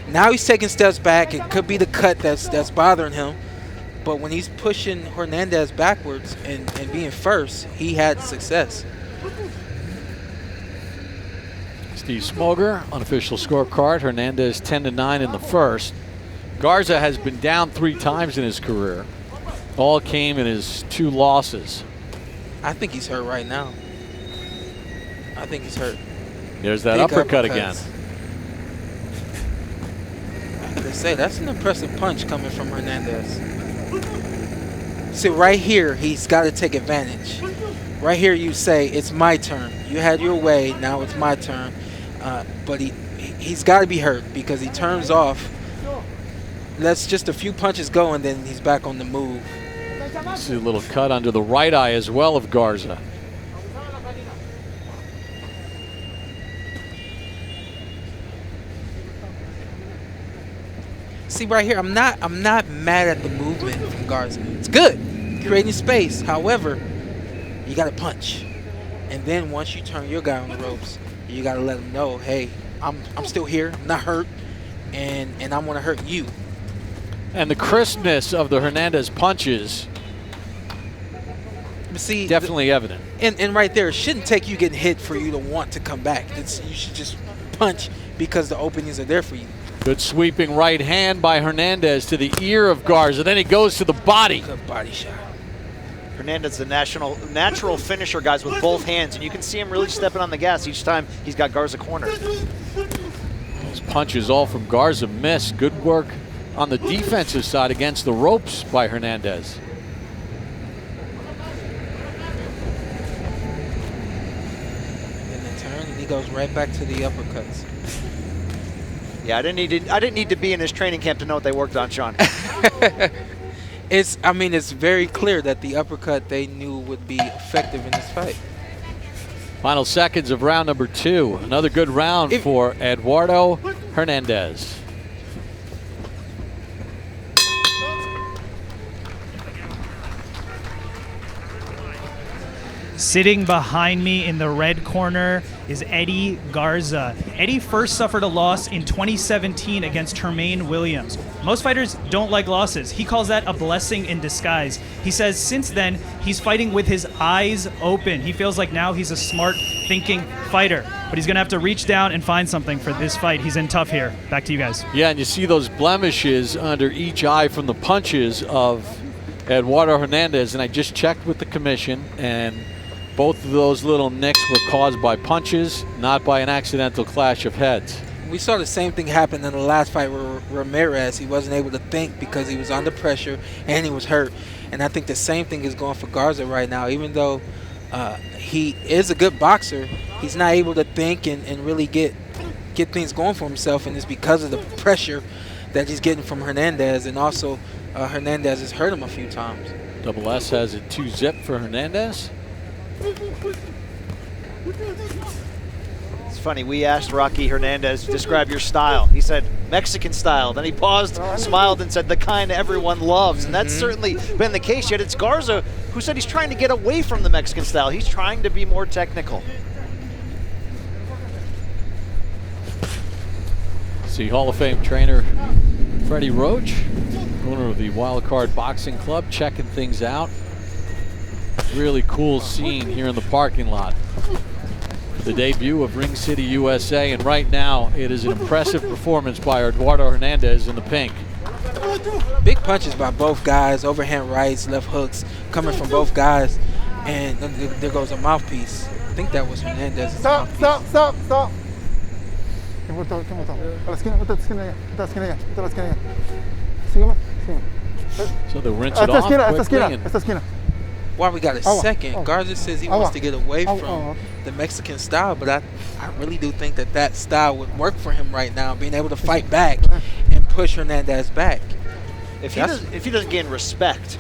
now he's taking steps back. It could be the cut that's bothering him, but when he's pushing Hernandez backwards and being first, he had success. Steve Smoger, unofficial scorecard. Hernandez 10-9 in the first. Garza has been down 3 times in his career. All came in his 2 losses. I think he's hurt right now. I think he's hurt. There's that uppercut again. They say that's an impressive punch coming from Hernandez. See, right here, he's got to take advantage. Right here, you say, it's my turn. You had your way, now it's my turn. But he's got to be hurt because he turns off. Let's just a few punches go, and then he's back on the move. See a little cut under the right eye as well of Garza. See right here, I'm not mad at the movement from Garza. It's good, creating space. However, you got to punch, and then once you turn your guy on the ropes, you got to let him know, hey, I'm still here, I'm not hurt, and I want to hurt you. And the crispness of the Hernandez punches, see, definitely evident. And right there, it shouldn't take you getting hit for you to want to come back. You should just punch because the openings are there for you. Good sweeping right hand by Hernandez to the ear of Garza. Then he goes to the body. Good body shot. Hernandez, the natural finisher, guys, with both hands, and you can see him really stepping on the gas each time he's got Garza cornered. Those punches all from Garza miss. Good work on the defensive side against the ropes by Hernandez. And then the turn, and he goes right back to the uppercuts. Yeah, I didn't need to be in his training camp to know what they worked on, Sean. It's very clear that the uppercut they knew would be effective in this fight. Final seconds of round number 2. Another good round for Eduardo Hernandez. Sitting behind me in the red corner is Eddie Garza. Eddie first suffered a loss in 2017 against Tremaine Williams. Most fighters don't like losses. He calls that a blessing in disguise. He says since then, he's fighting with his eyes open. He feels like now he's a smart, thinking fighter. But he's going to have to reach down and find something for this fight. He's in tough here. Back to you guys. Yeah, and you see those blemishes under each eye from the punches of Eduardo Hernandez. And I just checked with the commission, and both of those little nicks were caused by punches, not by an accidental clash of heads. We saw the same thing happen in the last fight with Ramirez. He wasn't able to think because he was under pressure and he was hurt. And I think the same thing is going for Garza right now. Even though he is a good boxer, he's not able to think and really get things going for himself. And it's because of the pressure that he's getting from Hernandez. And also Hernandez has hurt him a few times. Double S has a 2-zip for Hernandez. It's funny, we asked Rocky Hernandez to describe your style. He said Mexican style. Then he paused, smiled, and said the kind everyone loves. And that's certainly been the case. Yet it's Garza who said he's trying to get away from the Mexican style. He's trying to be more technical. See Hall of Fame trainer Freddie Roach, owner of the Wild Card Boxing Club, checking things out. Really cool scene here in the parking lot. The debut of Ring City, USA, and right now it is an impressive performance by Eduardo Hernandez in the pink. Big punches by both guys, overhand rights, left hooks coming from both guys, and there goes a mouthpiece. I think that was Hernandez's mouthpiece. Stop. A la esquina, vete a la esquina allá. Sígueme. So they'll rinse it off quickly. Esta esquina. While we got a second, Garza says he wants to get away from the Mexican style, but I really do think that style would work for him right now, being able to fight back and push Hernandez back. If he doesn't gain respect,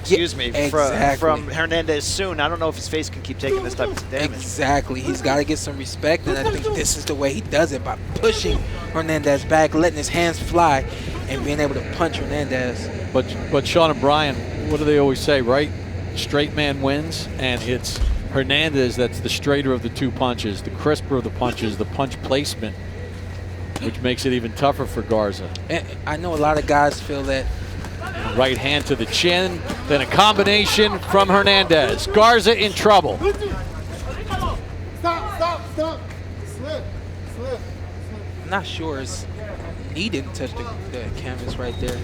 from Hernandez soon, I don't know if his face can keep taking this type of damage. Exactly. He's got to get some respect, and I think this is the way he does it, by pushing Hernandez back, letting his hands fly, and being able to punch Hernandez. But Sean and Brian, what do they always say, right? Straight man wins, and it's Hernandez that's the straighter of the two punches, the crisper of the punches, the punch placement, which makes it even tougher for Garza. And I know a lot of guys feel that. Right hand to the chin, then a combination from Hernandez. Garza in trouble. Stop. Slip. I'm not sure it's needed to touch the canvas right there.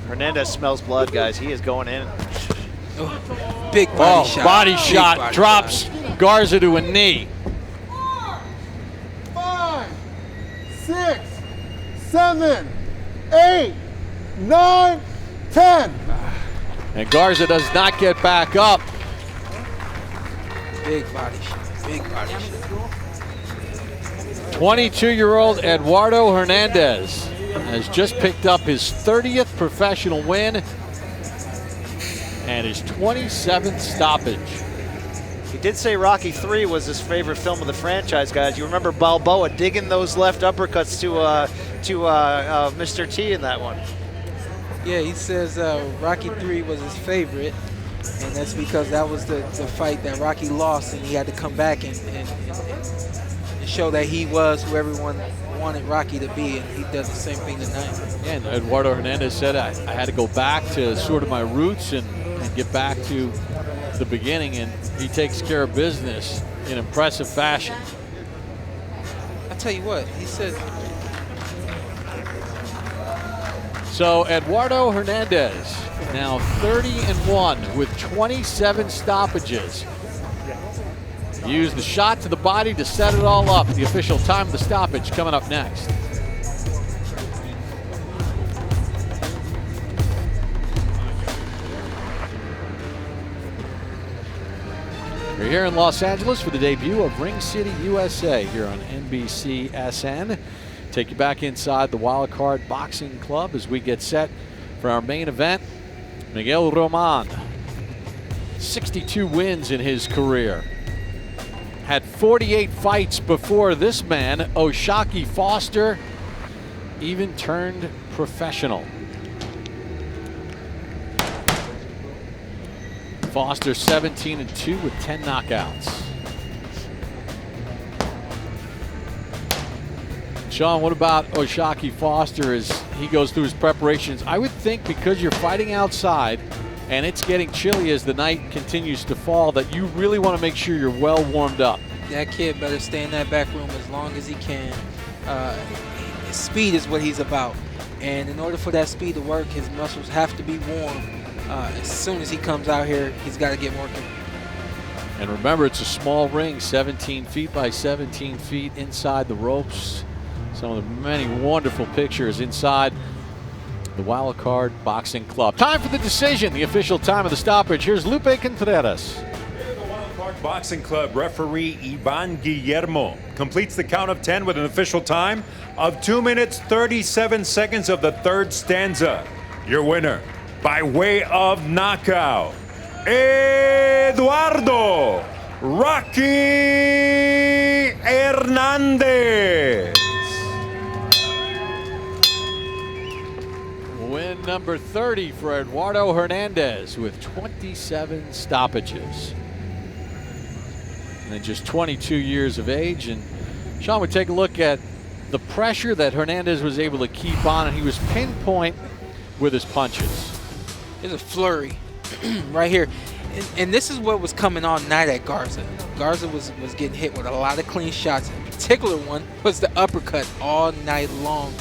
Hernandez smells blood, guys. He is going in. Big body shot. Body shot drops Garza to a knee. 5, 6, 7, 8, 9, 10. And Garza does not get back up. Big body shot. 22-year-old Eduardo Hernandez has just picked up his 30th professional win and his 27th stoppage. He did say Rocky III was his favorite film of the franchise, guys. You remember Balboa digging those left uppercuts to Mr. T in that one. Yeah, he says Rocky III was his favorite, and that's because that was the fight that Rocky lost, and he had to come back and show that he was who everyone wanted Rocky to be, and he does the same thing tonight. Yeah, and Eduardo Hernandez said I had to go back to sort of my roots and get back to the beginning, and he takes care of business in impressive fashion. I'll tell you what, he said. So Eduardo Hernandez now 30-1 with 27 stoppages. Use the shot to the body to set it all up. The official time of the stoppage coming up next. We're here in Los Angeles for the debut of Ring City, USA here on NBCSN. Take you back inside the Wild Card Boxing Club as we get set for our main event. Miguel Roman, 62 wins in his career. Had 48 fights before this man, Oshaki Foster, even turned professional. Foster 17-2 with 10 knockouts. Sean, what about Oshaki Foster as he goes through his preparations? I would think because you're fighting outside and it's getting chilly as the night continues to fall that you really want to make sure you're well warmed up. That kid better stay in that back room as long as he can. Speed is what he's about. And in order for that speed to work, his muscles have to be warm. As soon as he comes out here, he's got to get working. And remember, it's a small ring, 17 feet by 17 feet inside the ropes. Some of the many wonderful pictures inside the Wild Card Boxing Club. Time for the decision, the official time of the stoppage. Here's Lupe Contreras. Here the Wild Card Boxing Club referee Ivan Guillermo completes the count of 10 with an official time of 2 minutes 37 seconds of the third stanza. Your winner by way of knockout, Eduardo Rocky Hernandez. Win number 30 for Eduardo Hernandez with 27 stoppages. And at just 22 years of age. And Sean, would take a look at the pressure that Hernandez was able to keep on, and he was pinpoint with his punches. There's a flurry right here. And this is what was coming all night at Garza. Garza was getting hit with a lot of clean shots. In particular one was the uppercut all night long.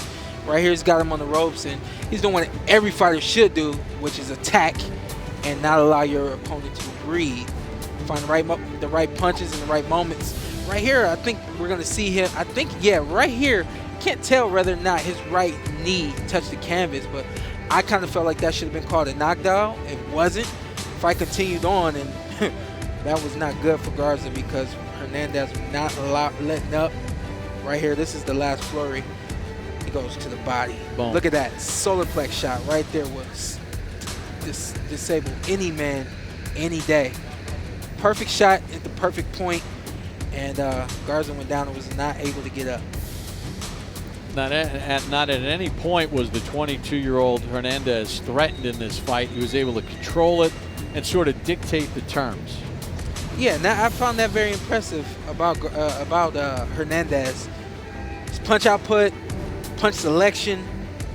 Right here, he's got him on the ropes, and he's doing what every fighter should do, which is attack and not allow your opponent to breathe. Find the right punches in the right moments. Right here, I think we're going to see him. Right here, can't tell whether or not his right knee touched the canvas, but I kind of felt like that should have been called a knockdown. It wasn't. Fight continued on, and that was not good for Garza because Hernandez was not letting up. Right here, this is the last flurry. He goes to the body. Boom. Look at that solar plex shot right there was disable any man, any day. Perfect shot at the perfect point, and Garza went down and was not able to get up. Not at any point was the 22-year-old Hernandez threatened in this fight. He was able to control it and sort of dictate the terms. Yeah, now I found that very impressive about Hernandez. His punch output, punch selection,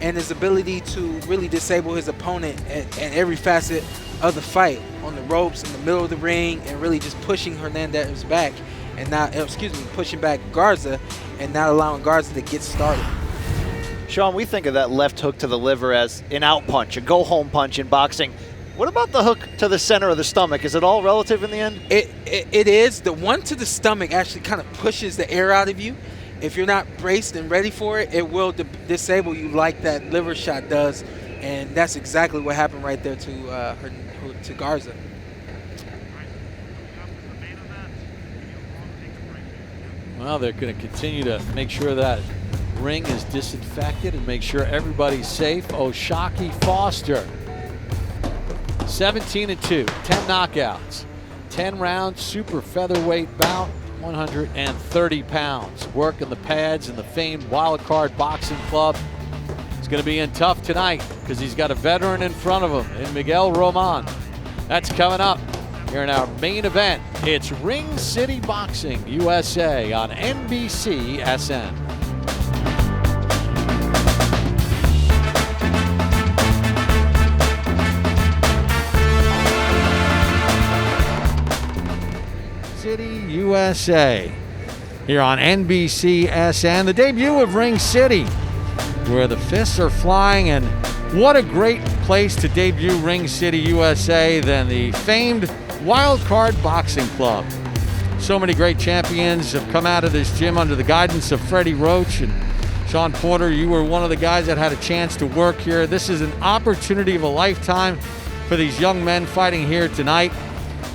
and his ability to really disable his opponent at every facet of the fight, on the ropes, in the middle of the ring, and really just pushing Hernandez back and pushing back Garza and not allowing Garza to get started. Sean, we think of that left hook to the liver as an out punch, a go-home punch in boxing. What about the hook to the center of the stomach? Is it all relative in the end? It is. The one to the stomach actually kind of pushes the air out of you. If you're not braced and ready for it, it will disable you like that liver shot does, and that's exactly what happened right there to Garza. Well, they're going to continue to make sure that ring is disinfected and make sure everybody's safe. Oshaki Foster, 17-2, 10 knockouts, 10 rounds, super featherweight bout, 130 pounds. Working the pads in the famed Wild Card Boxing Club. He's going to be in tough tonight because he's got a veteran in front of him in Miguel Roman. That's coming up here in our main event. It's Ring City Boxing USA on NBCSN. City USA here on NBCSN. The debut of Ring City, where the fists are flying, and what a great place to debut Ring City USA than the famed Wild Card Boxing Club. So many great champions have come out of this gym under the guidance of Freddie Roach and Sean Porter. You were one of the guys that had a chance to work here. This is an opportunity of a lifetime for these young men fighting here tonight.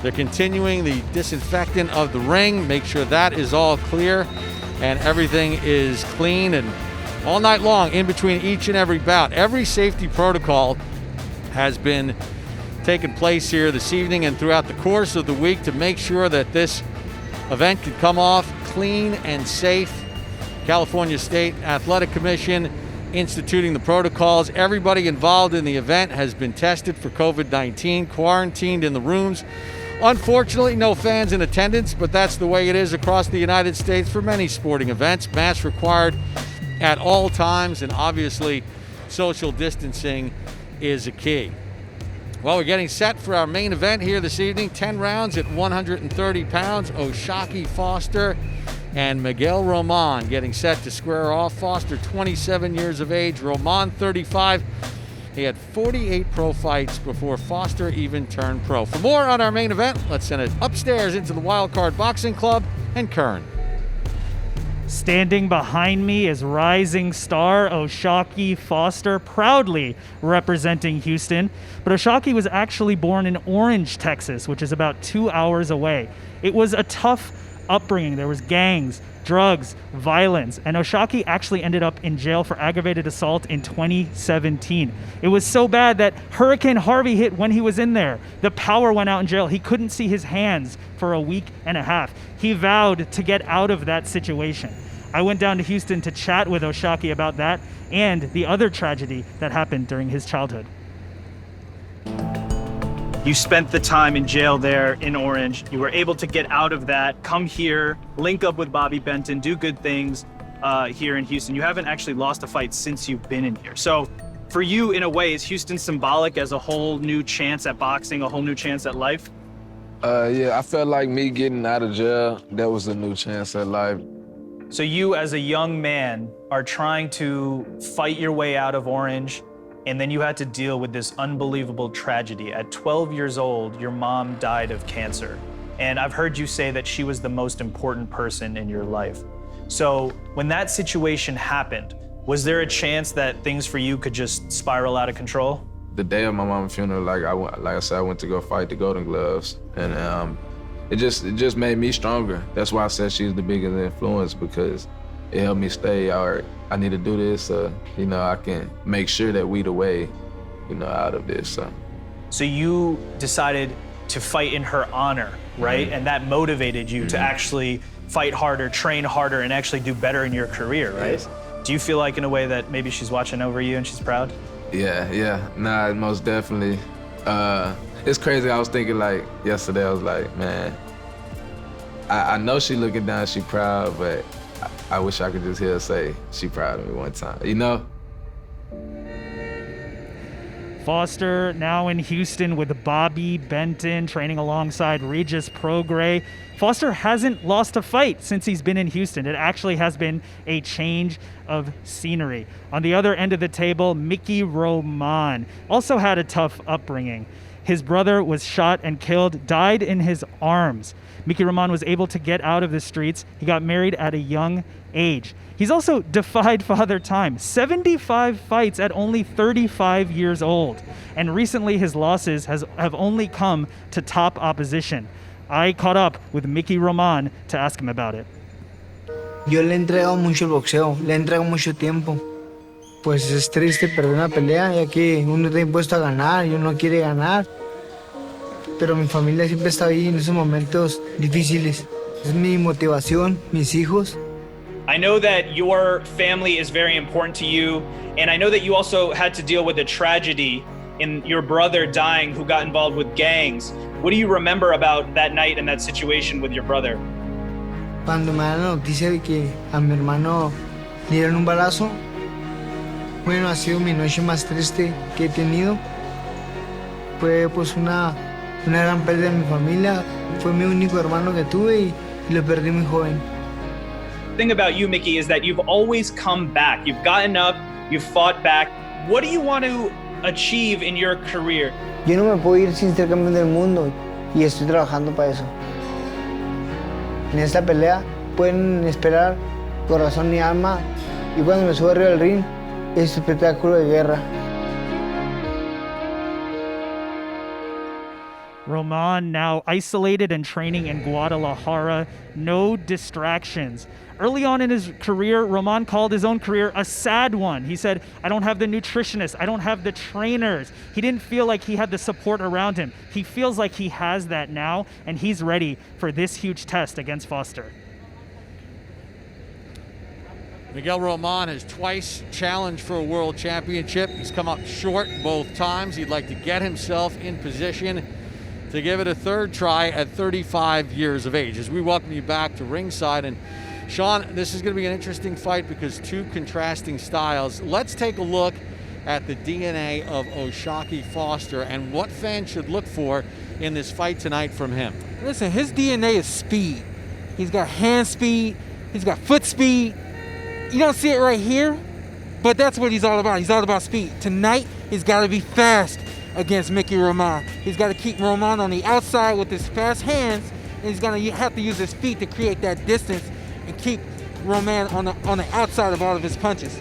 They're continuing the disinfectant of the ring, make sure that is all clear and everything is clean. And all night long, in between each and every bout, every safety protocol has been taking place here this evening and throughout the course of the week to make sure that this event could come off clean and safe. California State Athletic Commission instituting the protocols. Everybody involved in the event has been tested for COVID-19, quarantined in the rooms. Unfortunately, no fans in attendance, but that's the way it is across the United States for many sporting events. Masks required at all times, and obviously social distancing is a key. Well, we're getting set for our main event here this evening. 10 rounds at 130 pounds. Oshaki Foster and Miguel Roman getting set to square off. Foster, 27 years of age. Roman, 35. He had 48 pro fights before Foster even turned pro. For more on our main event, let's send it upstairs into the Wildcard Boxing Club and Kern. Standing behind me is rising star Oshaki Foster, proudly representing Houston. But Oshaki was actually born in Orange, Texas, which is about 2 hours away. It was a tough upbringing. There was gangs, drugs, violence, and Oshaki actually ended up in jail for aggravated assault in 2017. It was so bad that Hurricane Harvey hit when he was in there. The power went out in jail. He couldn't see his hands for a week and a half. He vowed to get out of that situation. I went down to Houston to chat with Oshaki about that and the other tragedy that happened during his childhood. You spent the time in jail there in Orange. You were able to get out of that, come here, link up with Bobby Benton, do good things here in Houston. You haven't actually lost a fight since you've been in here. So for you, in a way, is Houston symbolic as a whole new chance at boxing, a whole new chance at life? Yeah, I felt like me getting out of jail, that was a new chance at life. So you, as a young man, are trying to fight your way out of Orange, and then you had to deal with this unbelievable tragedy. At 12 years old, your mom died of cancer. And I've heard you say that she was the most important person in your life. So when that situation happened, was there a chance that things for you could just spiral out of control? The day of my mom's funeral, like I said, I went to go fight the Golden Gloves, and it just made me stronger. That's why I said she's the biggest influence, because it helped me stay, all right, I need to do this so, I can make sure that we the way, out of this. So you decided to fight in her honor, right? Mm-hmm. And that motivated you to actually fight harder, train harder, and actually do better in your career, right? Yes. Do you feel like in a way that maybe she's watching over you and she's proud? Yeah, nah, most definitely. It's crazy, I was thinking like yesterday, I was like, man, I know she looking down, she proud, but I wish I could just hear her say she proud of me one time, Foster now in Houston with Bobby Benton training alongside Regis Prograis. Foster hasn't lost a fight since he's been in Houston. It actually has been a change of scenery. On the other end of the table, Mickey Roman also had a tough upbringing. His brother was shot and killed, died in his arms. Mickey Roman was able to get out of the streets. He got married at a young age. He's also defied Father Time, 75 fights at only 35 years old. And recently his losses have only come to top opposition. I caught up with Mickey Roman to ask him about it. Yo le entrego mucho el boxeo, le entrego mucho tiempo. Pues es triste perder una pelea, ya que uno está impuesto a ganar y uno quiere ganar. Pero mi familia siempre está ahí en esos momentos difíciles. Es mi motivación, mis hijos. I know that your family is very important to you, and I know that you also had to deal with a tragedy in your brother dying who got involved with gangs. What do you remember about that night and that situation with your brother? Cuando me dan la noticia de que a mi hermano le dieron un balazo, bueno, ha sido mi noche más triste que he tenido. Fue pues una gran pérdida de mi familia. Fue mi único hermano que tuve y lo perdí muy joven. The thing about you, Mickey, is that you've always come back. You've gotten up, you've fought back. What do you want to achieve in your career? Yo no me puedo ir sin ser campeón del mundo y estoy trabajando para eso. En esta pelea pueden esperar corazón y alma, y cuando me subo arriba del ring es un espectáculo de guerra. Roman now isolated and training in Guadalajara. No distractions. Early on in his career, Roman called his own career a sad one. He said, I don't have the nutritionists, I don't have the trainers. He didn't feel like he had the support around him. He feels like he has that now, and he's ready for this huge test against Foster. Miguel Roman has twice challenged for a world championship. He's come up short both times. He'd like to get himself in position to give it a third try at 35 years of age. As we welcome you back to ringside, and Sean, this is going to be an interesting fight because two contrasting styles. Let's take a look at the DNA of O'Shaquie Foster and what fans should look for in this fight tonight from him. Listen, his DNA is speed. He's got hand speed. He's got foot speed. You don't see it right here, but that's what he's all about. He's all about speed. Tonight, he's got to be fast against Mickey Roman. He's got to keep Roman on the outside with his fast hands, and he's going to have to use his feet to create that distance and keep Roman on the outside of all of his punches.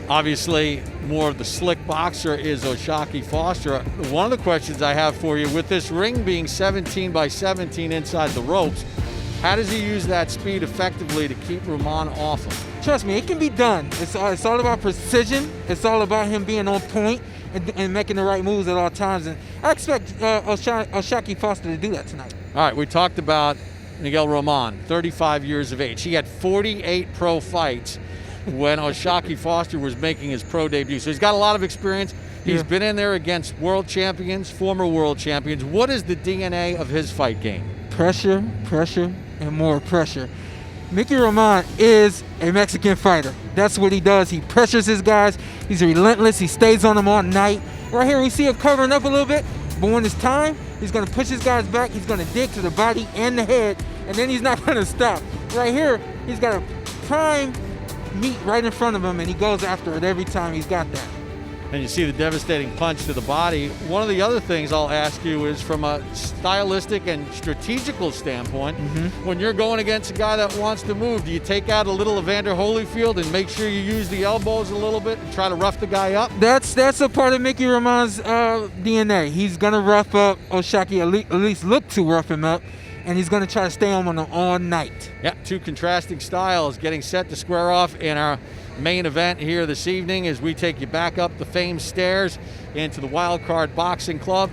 Obviously, more of the slick boxer is O'Shaquie Foster. One of the questions I have for you, with this ring being 17 by 17 inside the ropes, how does he use that speed effectively to keep Roman off him? Trust me, it can be done. It's all about precision. It's all about him being on point and making the right moves at all times. And I expect O'Shaquie Foster to do that tonight. All right, we talked about Miguel Roman, 35 years of age. He had 48 pro fights when O'Shaquie Foster was making his pro debut. So he's got a lot of experience. He's been in there against world champions, former world champions. What is the DNA of his fight game? Pressure, pressure, and more pressure. Mickey Roman is a Mexican fighter. That's what he does. He pressures his guys. He's relentless. He stays on them all night. Right here, we see him covering up a little bit, but when it's time, he's going to push his guys back. He's going to dig to the body and the head, and then he's not going to stop. Right here, he's got a prime meat right in front of him, and he goes after it every time. He's got that. And you see the devastating punch to the body. One of the other things I'll ask you is, from a stylistic and strategical standpoint, when you're going against a guy that wants to move, do you take out a little Evander Holyfield and make sure you use the elbows a little bit and try to rough the guy up? That's a part of Mickey Roman's DNA. He's going to rough up O'Shaquie, at least look to rough him up, and he's going to try to stay on him all night. Yeah, two contrasting styles getting set to square off in our main event here this evening as we take you back up the famed stairs into the Wild Card Boxing Club.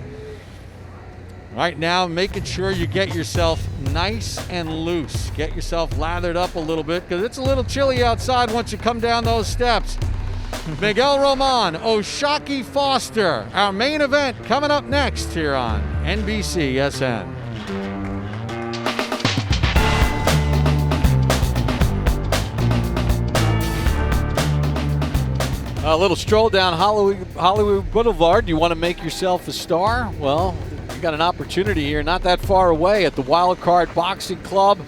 Right now, making sure you get yourself nice and loose. Get yourself lathered up a little bit because it's a little chilly outside once you come down those steps. Miguel Roman, O'Shaquie Foster, our main event coming up next here on NBCSN. A little stroll down Hollywood Boulevard. You want to make yourself a star? Well, you got an opportunity here not that far away at the Wild Card Boxing Club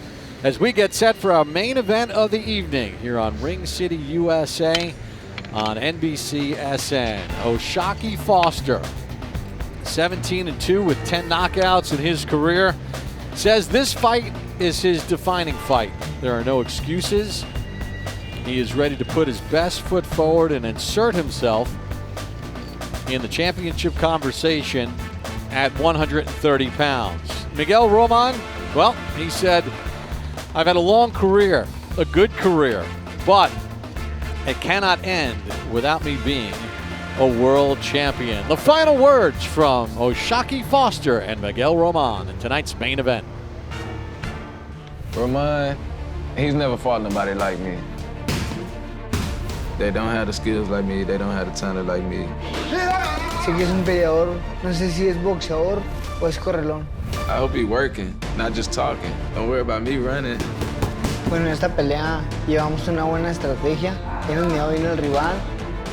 as we get set for our main event of the evening here on Ring City, USA on NBCSN. O'Shaquie Foster, 17-2 with 10 knockouts in his career, says this fight is his defining fight. There are no excuses. He is ready to put his best foot forward and insert himself in the championship conversation at 130 pounds. Miguel Roman, well, he said, I've had a long career, a good career, but it cannot end without me being a world champion. The final words from O'Shaquie Foster and Miguel Roman in tonight's main event. Roman, he's never fought nobody like me. They don't have the skills like me. They don't have the talent like me. Sé que es un peleador, no sé si es boxeador o es correlón. I hope he's working, not just talking. Don't worry about me running. Bueno, en esta pelea llevamos una buena estrategia. Hemos mirado bien el rival.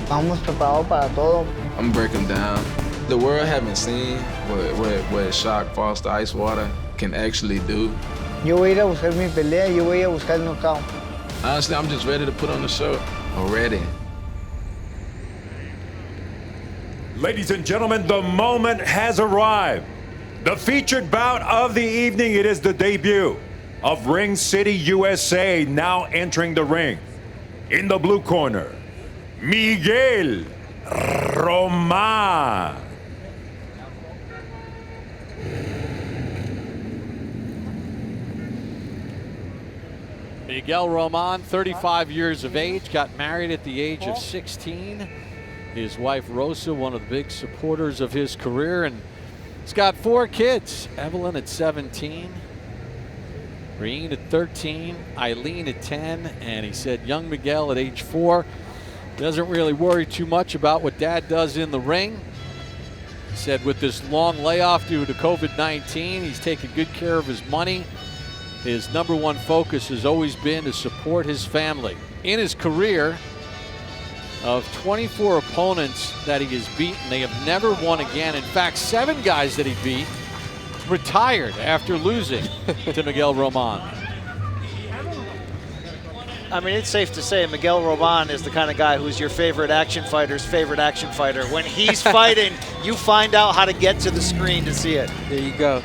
Vamos preparados para todo. I'm breaking down. The world haven't seen what Shock Foster Icewater can actually do. Yo voy a ir a buscar mi pelea. Yo voy a buscar el knockout. Honestly, I'm just ready to put on the show. Already. Ladies and gentlemen, the moment has arrived. The featured bout of the evening, it is the debut of Ring City, USA, now entering the ring. In the blue corner, Miguel Roman. Miguel Roman, 35 years of age, got married at the age of 16. His wife, Rosa, one of the big supporters of his career, and he's got 4 kids. Evelyn at 17, Green at 13, Eileen at 10, and he said young Miguel at age 4 doesn't really worry too much about what dad does in the ring. He said with this long layoff due to COVID-19, he's taking good care of his money. His #1 focus has always been to support his family. In his career, of 24 opponents that he has beaten, they have never won again. In fact, 7 guys that he beat retired after losing to Miguel Roman. I mean, it's safe to say Miguel Roman is the kind of guy who's your favorite action fighter's favorite action fighter. When he's fighting, you find out how to get to the screen to see it. There you go.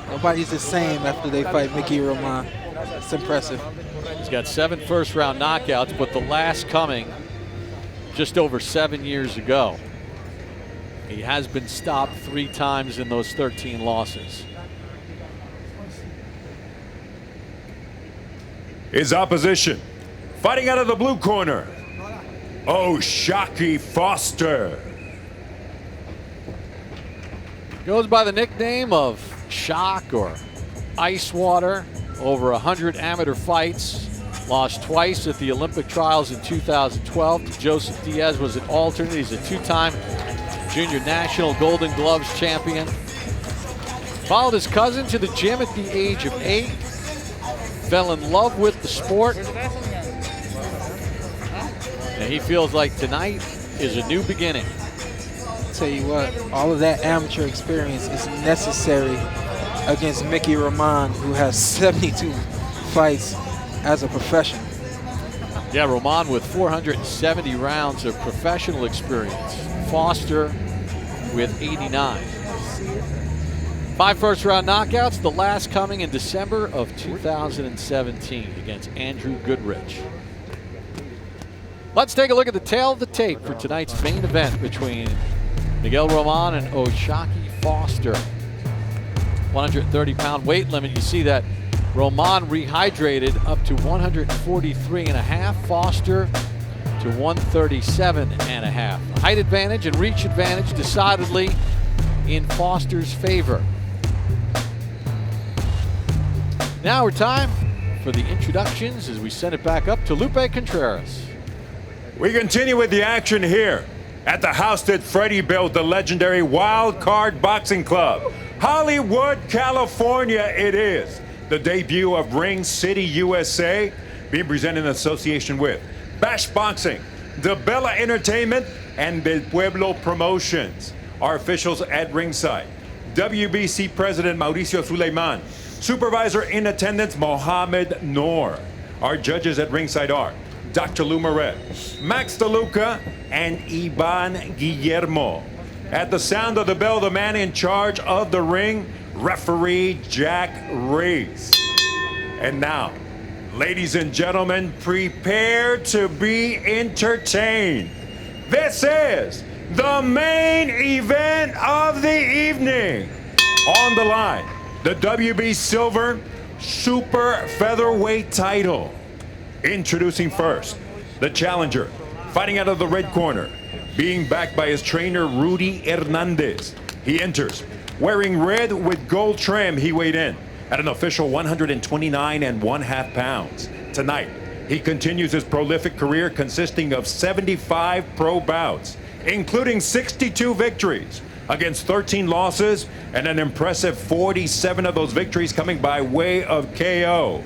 Nobody's the same after they fight Mickey Roman. It's impressive. He's got 7 first-round knockouts, but the last coming just over 7 years ago. He has been stopped 3 times in those 13 losses. His opposition, fighting out of the blue corner, Oshaki Foster. Goes by the nickname of Shock or Ice Water. Over 100 amateur fights. Lost twice at the Olympic trials in 2012. Joseph Diaz was an alternate. He's a 2-time junior national Golden Gloves champion. Followed his cousin to the gym at the age of 8. Fell in love with the sport. And he feels like tonight is a new beginning. Tell you what, all of that amateur experience is necessary against Mickey Roman, who has 72 fights as a professional. Yeah, Roman with 470 rounds of professional experience. Foster with 89. 5 first-round knockouts, the last coming in December of 2017 against Andrew Goodrich. Let's take a look at the tail of the tape for tonight's main event between Miguel Roman and Oshaki Foster. 130-pound weight limit. You see that Roman rehydrated up to 143.5. Foster to 137.5. Height advantage and reach advantage decidedly in Foster's favor. Now it's time for the introductions as we send it back up to Lupe Contreras. We continue with the action here at the house that Freddie built, the legendary Wild Card Boxing Club. Hollywood, California it is. The debut of Ring City, USA, being presented in association with Bash Boxing, DeBella Entertainment, and Del Pueblo Promotions. Our officials at ringside: WBC President Mauricio Suleiman, Supervisor in attendance Mohamed Noor. Our judges at ringside are Dr. Lou Moret, Max DeLuca, and Ivan Guillermo. At the sound of the bell, the man in charge of the ring, referee Jack Reese. And now, ladies and gentlemen, prepare to be entertained. This is the main event of the evening. On the line, the WB Silver Super Featherweight title. Introducing first, the challenger, fighting out of the red corner, being backed by his trainer, Rudy Hernandez. He enters wearing red with gold trim. He weighed in at an official 129.5 pounds. Tonight, he continues his prolific career consisting of 75 pro bouts, including 62 victories against 13 losses, and an impressive 47 of those victories coming by way of KO.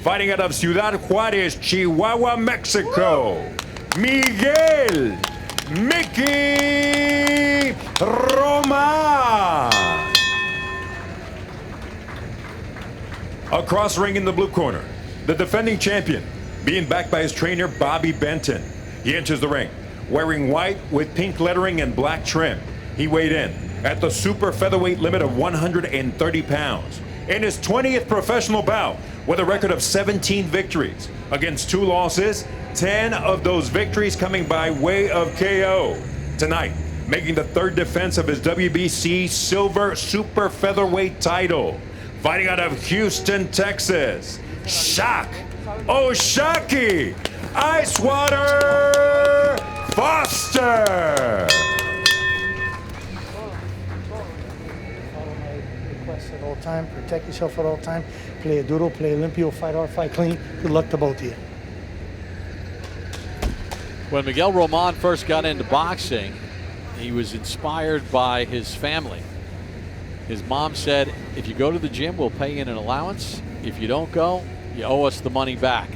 Fighting out of Ciudad Juarez, Chihuahua, Mexico, Miguel Mickey Roman. Across ring in the blue corner, the defending champion, being backed by his trainer, Bobby Benton. He enters the ring wearing white with pink lettering and black trim. He weighed in at the super featherweight limit of 130 pounds. In his 20th professional bout, with a record of 17 victories against 2 losses, 10 of those victories coming by way of KO. Tonight, making the 3rd defense of his WBC Silver Super Featherweight title. Fighting out of Houston, Texas, Shock Oshaki Icewater Foster. all the time, protect yourself at all time, play a duro, play limpio, fight hard, fight clean. Good luck to both of you. When Miguel Roman first got into boxing, he was inspired by his family. His mom said, if you go to the gym, we'll pay you an allowance. If you don't go, you owe us the money back.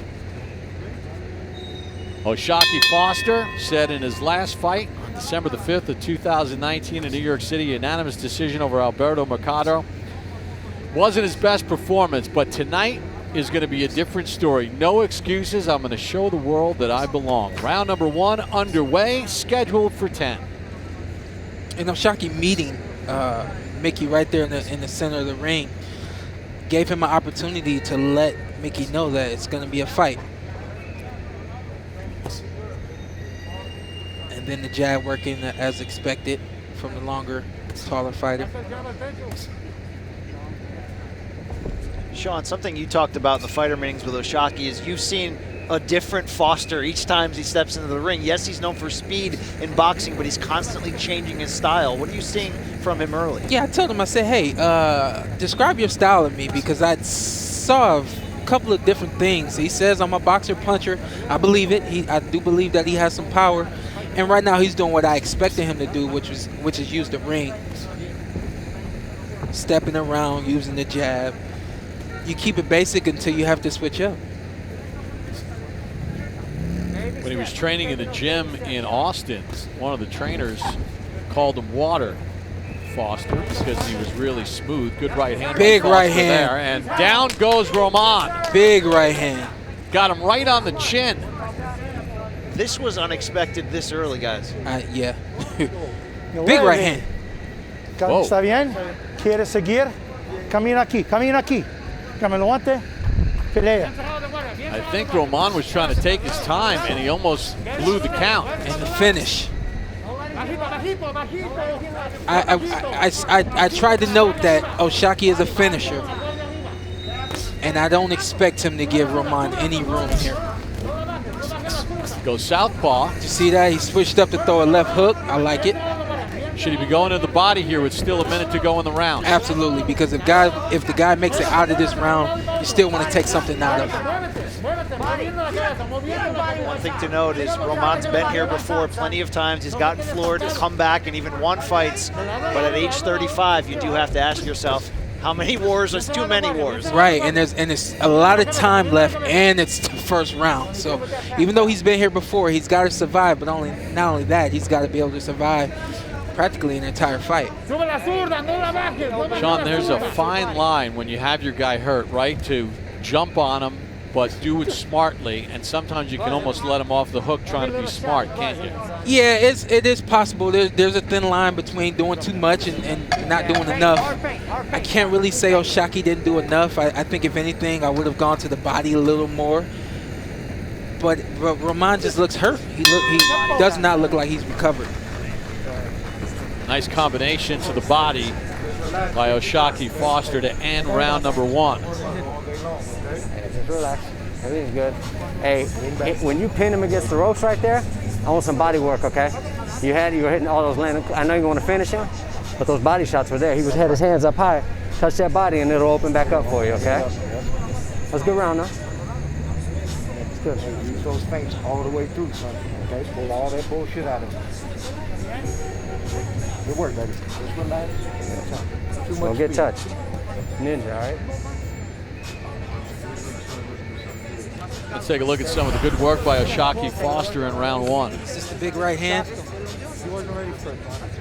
Oshaki Foster said in his last fight on December the 5th of 2019 in New York City, unanimous decision over Alberto Mercado. Wasn't his best performance, but tonight is going to be a different story. No excuses. I'm going to show the world that I belong. Round number 1 underway, scheduled for 10. And Oshaki meeting Mickey right there in the center of the ring gave him an opportunity to let Mickey know that it's going to be a fight. And then the jab working as expected from the longer, taller fighter. Sean, something you talked about in the fighter meetings with Oshaki is you've seen a different Foster each time he steps into the ring. Yes, he's known for speed in boxing, but he's constantly changing his style. What are you seeing from him early? Yeah, I told him, I said, hey, describe your style of me, because I saw a couple of different things. He says I'm a boxer puncher. I believe it. I do believe that he has some power. And right now he's doing what I expected him to do, which is use the ring. Stepping around, using the jab. You keep it basic until you have to switch up. When he was training in the gym in Austin, one of the trainers called him Water Foster because he was really smooth. Good right hand. Big right hand. There, and down goes Roman. Big right hand. Got him right on the chin. This was unexpected this early, guys. Yeah. Big right hand. Whoa. ¿Está bien? ¿Quieres seguir? Camina aquí, camina aquí. Camino guante. Pelea. I think Roman was trying to take his time, and he almost blew the count. And the finish. I tried to note that Oshaki is a finisher, and I don't expect him to give Roman any room here. Goes southpaw. You see that? He switched up to throw a left hook. I like it. Should he be going to the body here with still a minute to go in the round? Absolutely, because if the guy makes it out of this round, you still want to take something out of it. One thing to note is Roman's been here before plenty of times. He's gotten floored, come back, and even won fights. But at age 35, you do have to ask yourself, how many wars? There's too many wars. Right, and there's a lot of time left, and it's the first round. So even though he's been here before, he's got to survive. But not only that, he's got to be able to survive practically an entire fight. Sean, there's a fine line when you have your guy hurt, right? To jump on him, but do it smartly, and sometimes you can almost let him off the hook trying to be smart, can't you? Yeah, it is possible. There's a thin line between doing too much and not doing enough. I can't really say Oshaki didn't do enough. I think if anything, I would have gone to the body a little more. But Roman just looks hurt. He does not look like he's recovered. Nice combination to the body by Oshaki Foster to end round number 1. Just relax. Everything's good. Hey, when you pin him against the ropes right there, I want some body work, okay? You were hitting all those landing. I know you want to finish him, but those body shots were there. He had his hands up high. Touch that body and it'll open back up for you, okay? That's a good round, though. It's good. Use those feints all the way through, son. Okay, pull all that bullshit out of him. Good work, baby. Just relax. Don't get touched. Ninja, all right? Let's take a look at some of the good work by Oshaki Foster in round 1. Is this the big right hand?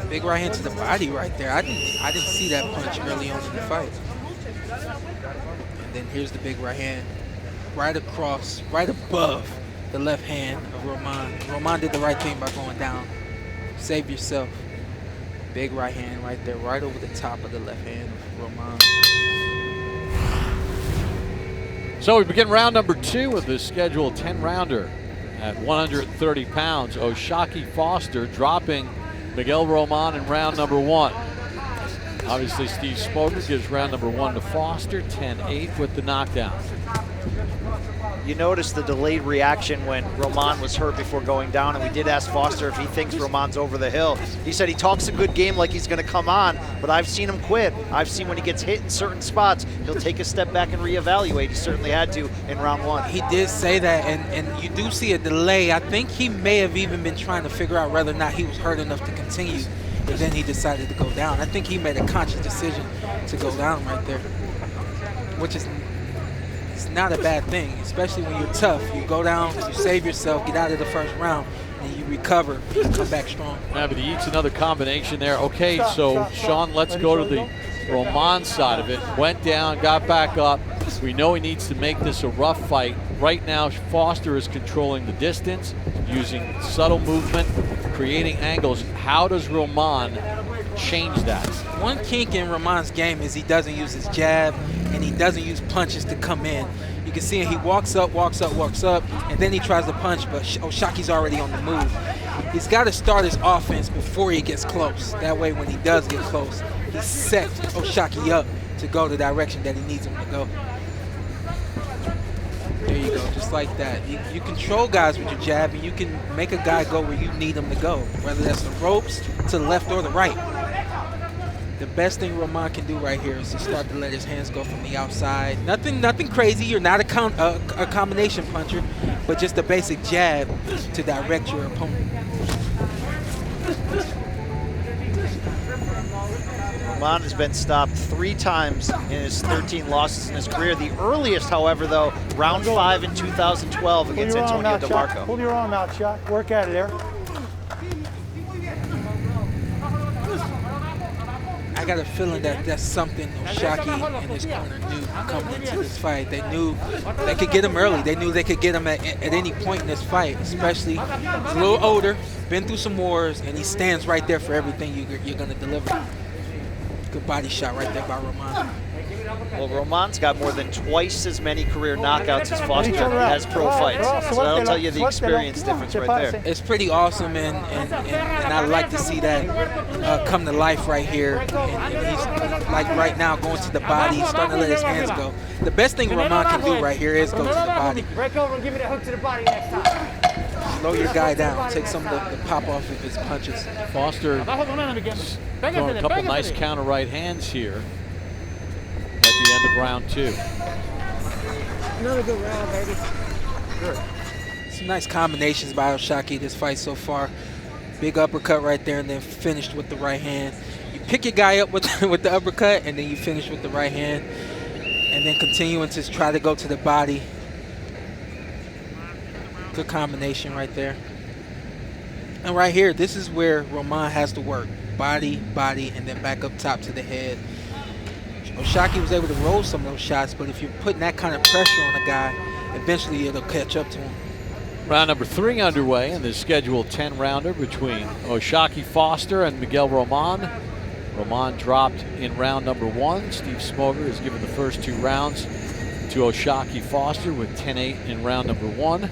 Big right hand to the body right there. I didn't see that punch early on in the fight. And then here's the big right hand, right across, right above the left hand of Roman. Roman did the right thing by going down. Save yourself. Big right hand right there, right over the top of the left hand of Roman. So we begin round number 2 of this scheduled 10-rounder at 130 pounds. Oshaki Foster dropping Miguel Roman in round number 1. Obviously, Steve Smoker gives round number 1 to Foster, 10-8 with the knockdown. You noticed the delayed reaction when Roman was hurt before going down, and we did ask Foster if he thinks Roman's over the hill. He said he talks a good game like he's going to come on, but I've seen him quit. I've seen when he gets hit in certain spots, he'll take a step back and reevaluate. He certainly had to in round one. He did say that, and you do see a delay. I think he may have even been trying to figure out whether or not he was hurt enough to continue, but then he decided to go down. I think he made a conscious decision to go down right there, which is it's not a bad thing, especially when you're tough. You go down, you save yourself, get out of the first round, and you recover, you come back strong. Yeah, but he eats another combination there. Okay, so Sean, let's go to the Roman side of it. Went down, got back up. We know he needs to make this a rough fight. Right now, Foster is controlling the distance, using subtle movement, creating angles. How does Roman change that? One kink in Roman's game is he doesn't use his jab, and he doesn't use punches to come in. You can see he walks up, and then he tries to punch, but Oshaki's already on the move. He's got to start his offense before he gets close. That way, when he does get close, he sets Oshaki up to go the direction that he needs him to go. There you go, just like that. You control guys with your jab, and you can make a guy go where you need him to go, whether that's the ropes, to the left or the right. The best thing Roman can do right here is to start to let his hands go from the outside. Nothing crazy. You're not a combination puncher, but just a basic jab to direct your opponent. Roman has been stopped 3 times in his 13 losses in his career. The earliest, however, though, round 5 in 2012 against Antonio DeMarco. Hold your arm out, Shot. Work at it there. I got a feeling that that's something Oshaki and his corner knew coming into this fight. They knew they could get him early. They knew they could get him at any point in this fight, especially he's a little older, been through some wars, and he stands right there for everything you're going to deliver. Good body shot right there by Roman. Well, Roman's got more than twice as many career knockouts as Foster has pro fights. So that'll tell you the experience difference right there. It's pretty awesome, and I like to see that come to life right here. And he's, like right now, going to the body, starting to let his hands go. The best thing Roman can do right here is go to the body. Break over and give me that hook to the body next time. Slow your guy down. Take some of the pop off of his punches. Foster throwing a couple nice counter right hands here at the end of round 2. Another good round, baby. Good. Some nice combinations by Oshaki this fight so far. Big uppercut right there, and then finished with the right hand. You pick your guy up with the uppercut, and then you finish with the right hand, and then continuing to try to go to the body. Good combination right there. And right here, this is where Roman has to work. Body, and then back up top to the head. Oshaki was able to roll some of those shots, but if you're putting that kind of pressure on a guy, eventually it'll catch up to him. Round number 3 underway in the scheduled 10-rounder between Oshaki Foster and Miguel Roman. Roman dropped in round number 1. Steve Smoger has given the first 2 rounds to Oshaki Foster with 10-8 in round number 1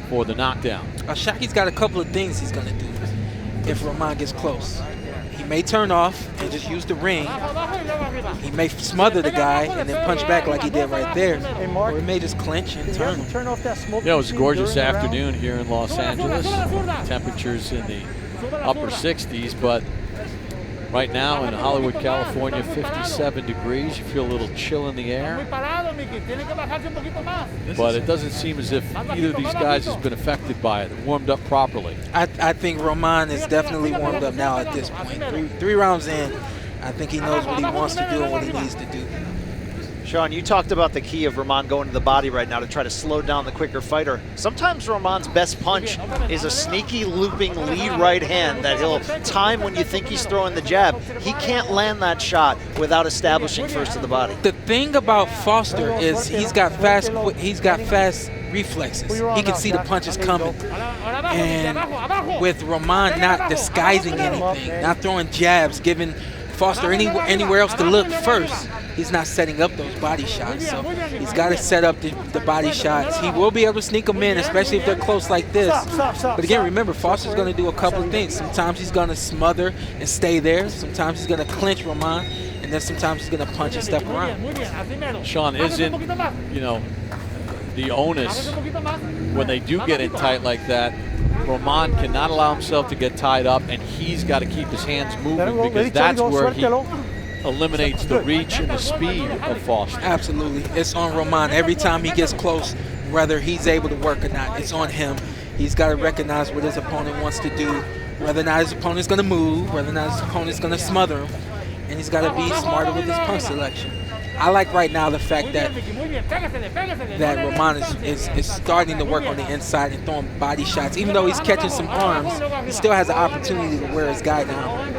for the knockdown. Oshaki's got a couple of things he's going to do if Roman gets close. He may turn off and just use the ring. He may smother the guy and then punch back like he did right there. Or he may just clinch and turn him. You know, it's a gorgeous afternoon here in Los Angeles. Temperatures in the upper 60s, but right now in Hollywood, California, 57 degrees. You feel a little chill in the air. But it doesn't seem as if either of these guys has been affected by it, warmed up properly. I think Roman is definitely warmed up now at this point. Three rounds in, I think he knows what he wants to do and what he needs to do. Sean, you talked about the key of Roman going to the body right now to try to slow down the quicker fighter. Sometimes Roman's best punch is a sneaky looping lead right hand that he'll time when you think he's throwing the jab. He can't land that shot without establishing first to the body. The thing about Foster is he's got fast reflexes. He can see the punches coming. And with Roman not disguising anything, not throwing jabs, giving Foster anywhere else to look first, he's not setting up those body shots. So he's got to set up the body shots. He will be able to sneak them in, especially if they're close like this. But again, remember, Foster's going to do a couple of things. Sometimes he's going to smother and stay there. Sometimes he's going to clinch Roman. And then sometimes he's going to punch and step around. Sean, isn't, the onus when they do get in tight like that. Roman cannot allow himself to get tied up, and he's got to keep his hands moving because that's where he eliminates the reach and the speed of Foster. Absolutely. It's on Roman every time he gets close, whether he's able to work or not. It's on him. He's got to recognize what his opponent wants to do, whether or not his opponent's going to move, whether or not his opponent's going to smother him, and he's got to be smarter with his punch selection. I like right now the fact that Roman is starting to work on the inside and throwing body shots. Even though he's catching some arms, he still has an opportunity to wear his guy down.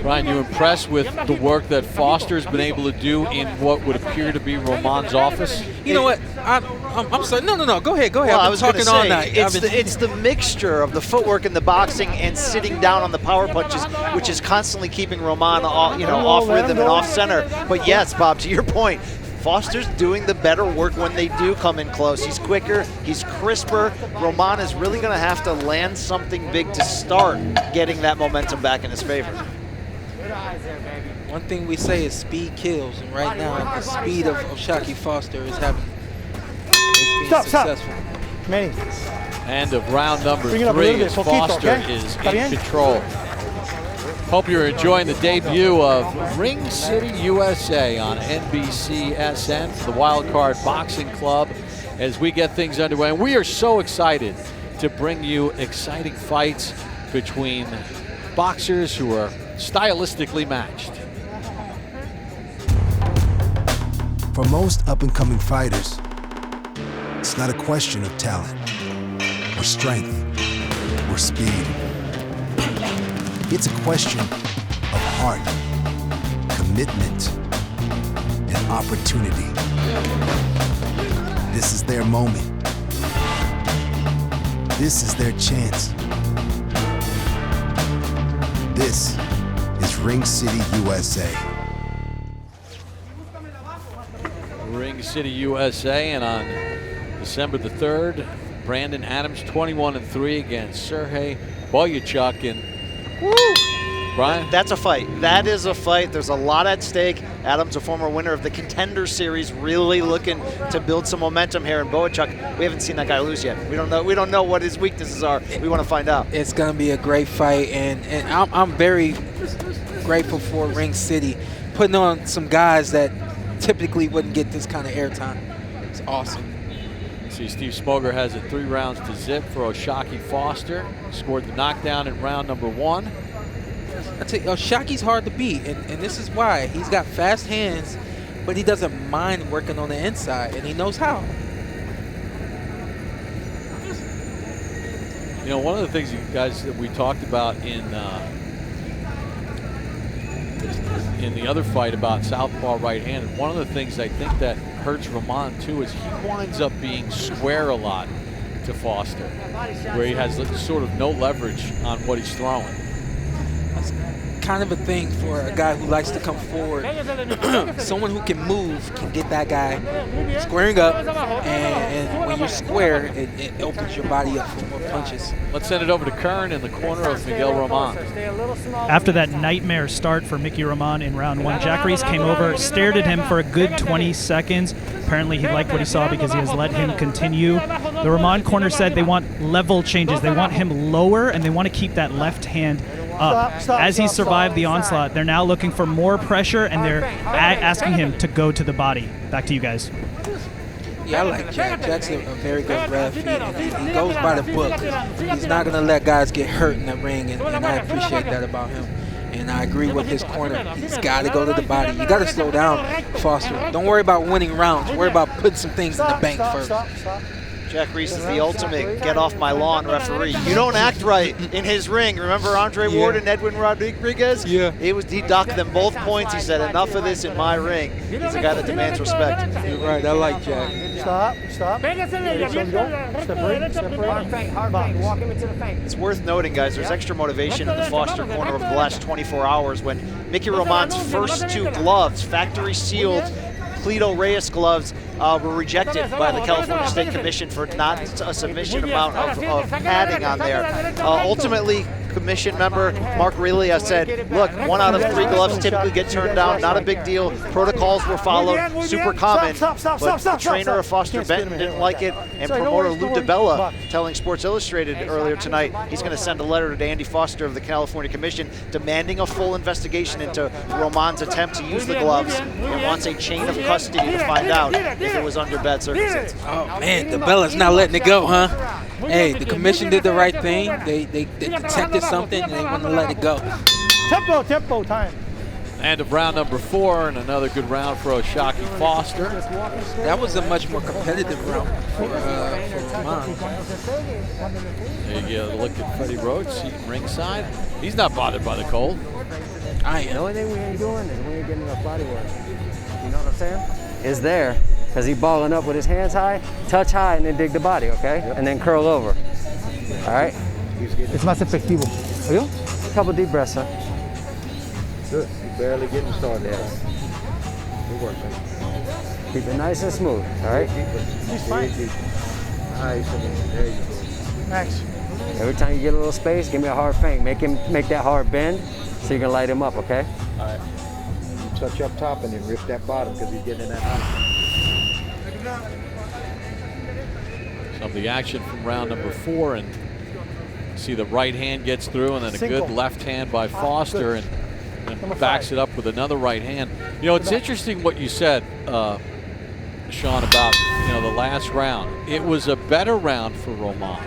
Brian, you impressed with the work that Foster's been able to do in what would appear to be Roman's office? You know what? I'm sorry. No. Go ahead. Well, I've been talking all night. It's the mixture of the footwork and the boxing and sitting down on the power punches, which is constantly keeping Roman off rhythm and off center. But yes, Bob, to your point, Foster's doing the better work when they do come in close. He's quicker, he's crisper. Roman is really going to have to land something big to start getting that momentum back in his favor. One thing we say is speed kills, and right now the speed of Shockey Foster is being successful. End of round number 3 as Foster is in control. Hope you're enjoying the debut of Ring City, USA on NBCSN for the Wild Card Boxing Club as we get things underway. And we are so excited to bring you exciting fights between boxers who are stylistically matched. For most up-and-coming fighters, it's not a question of talent or strength or speed. It's a question of heart, commitment, and opportunity. This is their moment. This is their chance. This is Ring City, USA. Ring City, USA, and on December the 3rd, Brandon Adams 21-3 against Sergey Boyachuk. And woo! Brian? That's a fight. That is a fight. There's a lot at stake. Adams, a former winner of the Contender Series, really looking to build some momentum here. And Boyachuk, we haven't seen that guy lose yet. We don't know what his weaknesses are. We want to find out. It's going to be a great fight, and I'm very grateful for Ring City putting on some guys that typically wouldn't get this kind of airtime. It's awesome. See, Steve Smoger has it 3 rounds to zip for Shockey Foster. Scored the knockdown in round number 1. I tell you, Shockey's hard to beat, and this is why. He's got fast hands, but he doesn't mind working on the inside, and he knows how. You know, one of the things, you guys, that we talked about in the other fight about Southpaw right-handed, one of the things I think that hurts Roman too is he winds up being square a lot to Foster, where he has sort of no leverage on what he's throwing. That's kind of a thing for a guy who likes to come forward. Someone who can move can get that guy squaring up, and when you're square, it opens your body up for more punches. Let's send it over to Kern in the corner of Miguel Roman. After that nightmare start for Mickey Roman in round 1, Jack Reese came over, stared at him for a good 20 seconds. Apparently he liked what he saw because he has let him continue. The Roman corner said they want level changes. They want him lower, and they want to keep that left hand up. As he survived the onslaught, they're now looking for more pressure, and they're asking him to go to the body. Back to you guys. Yeah, I like Jack. Jack's a very good ref. He goes by the book. He's not going to let guys get hurt in the ring, and I appreciate that about him. And I agree with his corner. He's got to go to the body. You got to slow down, Foster. Don't worry about winning rounds. Worry about putting some things in the bank first. Jack Reese is the ultimate get-off-my-lawn referee. You don't act right in his ring. Remember Andre Ward and Edwin Rodriguez? Yeah. He docked them both points. He said, enough of this in my ring. He's a guy that demands respect. You're right. I like Jack. Stop. Walk him into the feint. It's worth noting, guys, there's extra motivation in the Foster corner over the last 24 hours when Mickey Roman's first 2 gloves, factory-sealed Cleto Reyes gloves, were rejected by the California State Commission for not a sufficient amount of padding on there. Ultimately, commission member, Mark Reilly, said, look, 1 out of 3 gloves typically get turned down, not a big deal. Protocols were followed, super common, but the trainer of Foster Benton didn't like it, and promoter Lou DiBella telling Sports Illustrated earlier tonight he's going to send a letter to Andy Foster of the California Commission demanding a full investigation into Roman's attempt to use the gloves and wants a chain of custody to find out if it was under bad circumstances. Oh man, DiBella's not letting it go, huh? Hey, the commission did the right thing. They detected something and they want to let it go. Tempo time. End of round number 4, and another good round for Oshaki Foster. That was a much more competitive round for Roman. There you go, look at Freddie Roach seating ringside. He's not bothered by the cold. I am. The only thing we ain't doing is we ain't getting enough body work. You know what I'm saying? Is there, because he's balling up with his hands high, touch high, and then dig the body, okay? Yep. And then curl over. All right? It's más efectivo. A couple deep breaths, son. Good. You're barely getting started. Good work, man. Keep it nice and smooth, all right? He's fine. Nice. There you go. Max. Every time you get a little space, give me a hard feint. Make that hard bend so you can light him up, okay? All right. You touch up top and then rip that bottom because he's getting in that high. Some of the action from round number 4, and see the right hand gets through, and then a good left hand by Foster, and backs it up with another right hand. You know, it's interesting what you said, Sean, about the last round. It was a better round for Roman.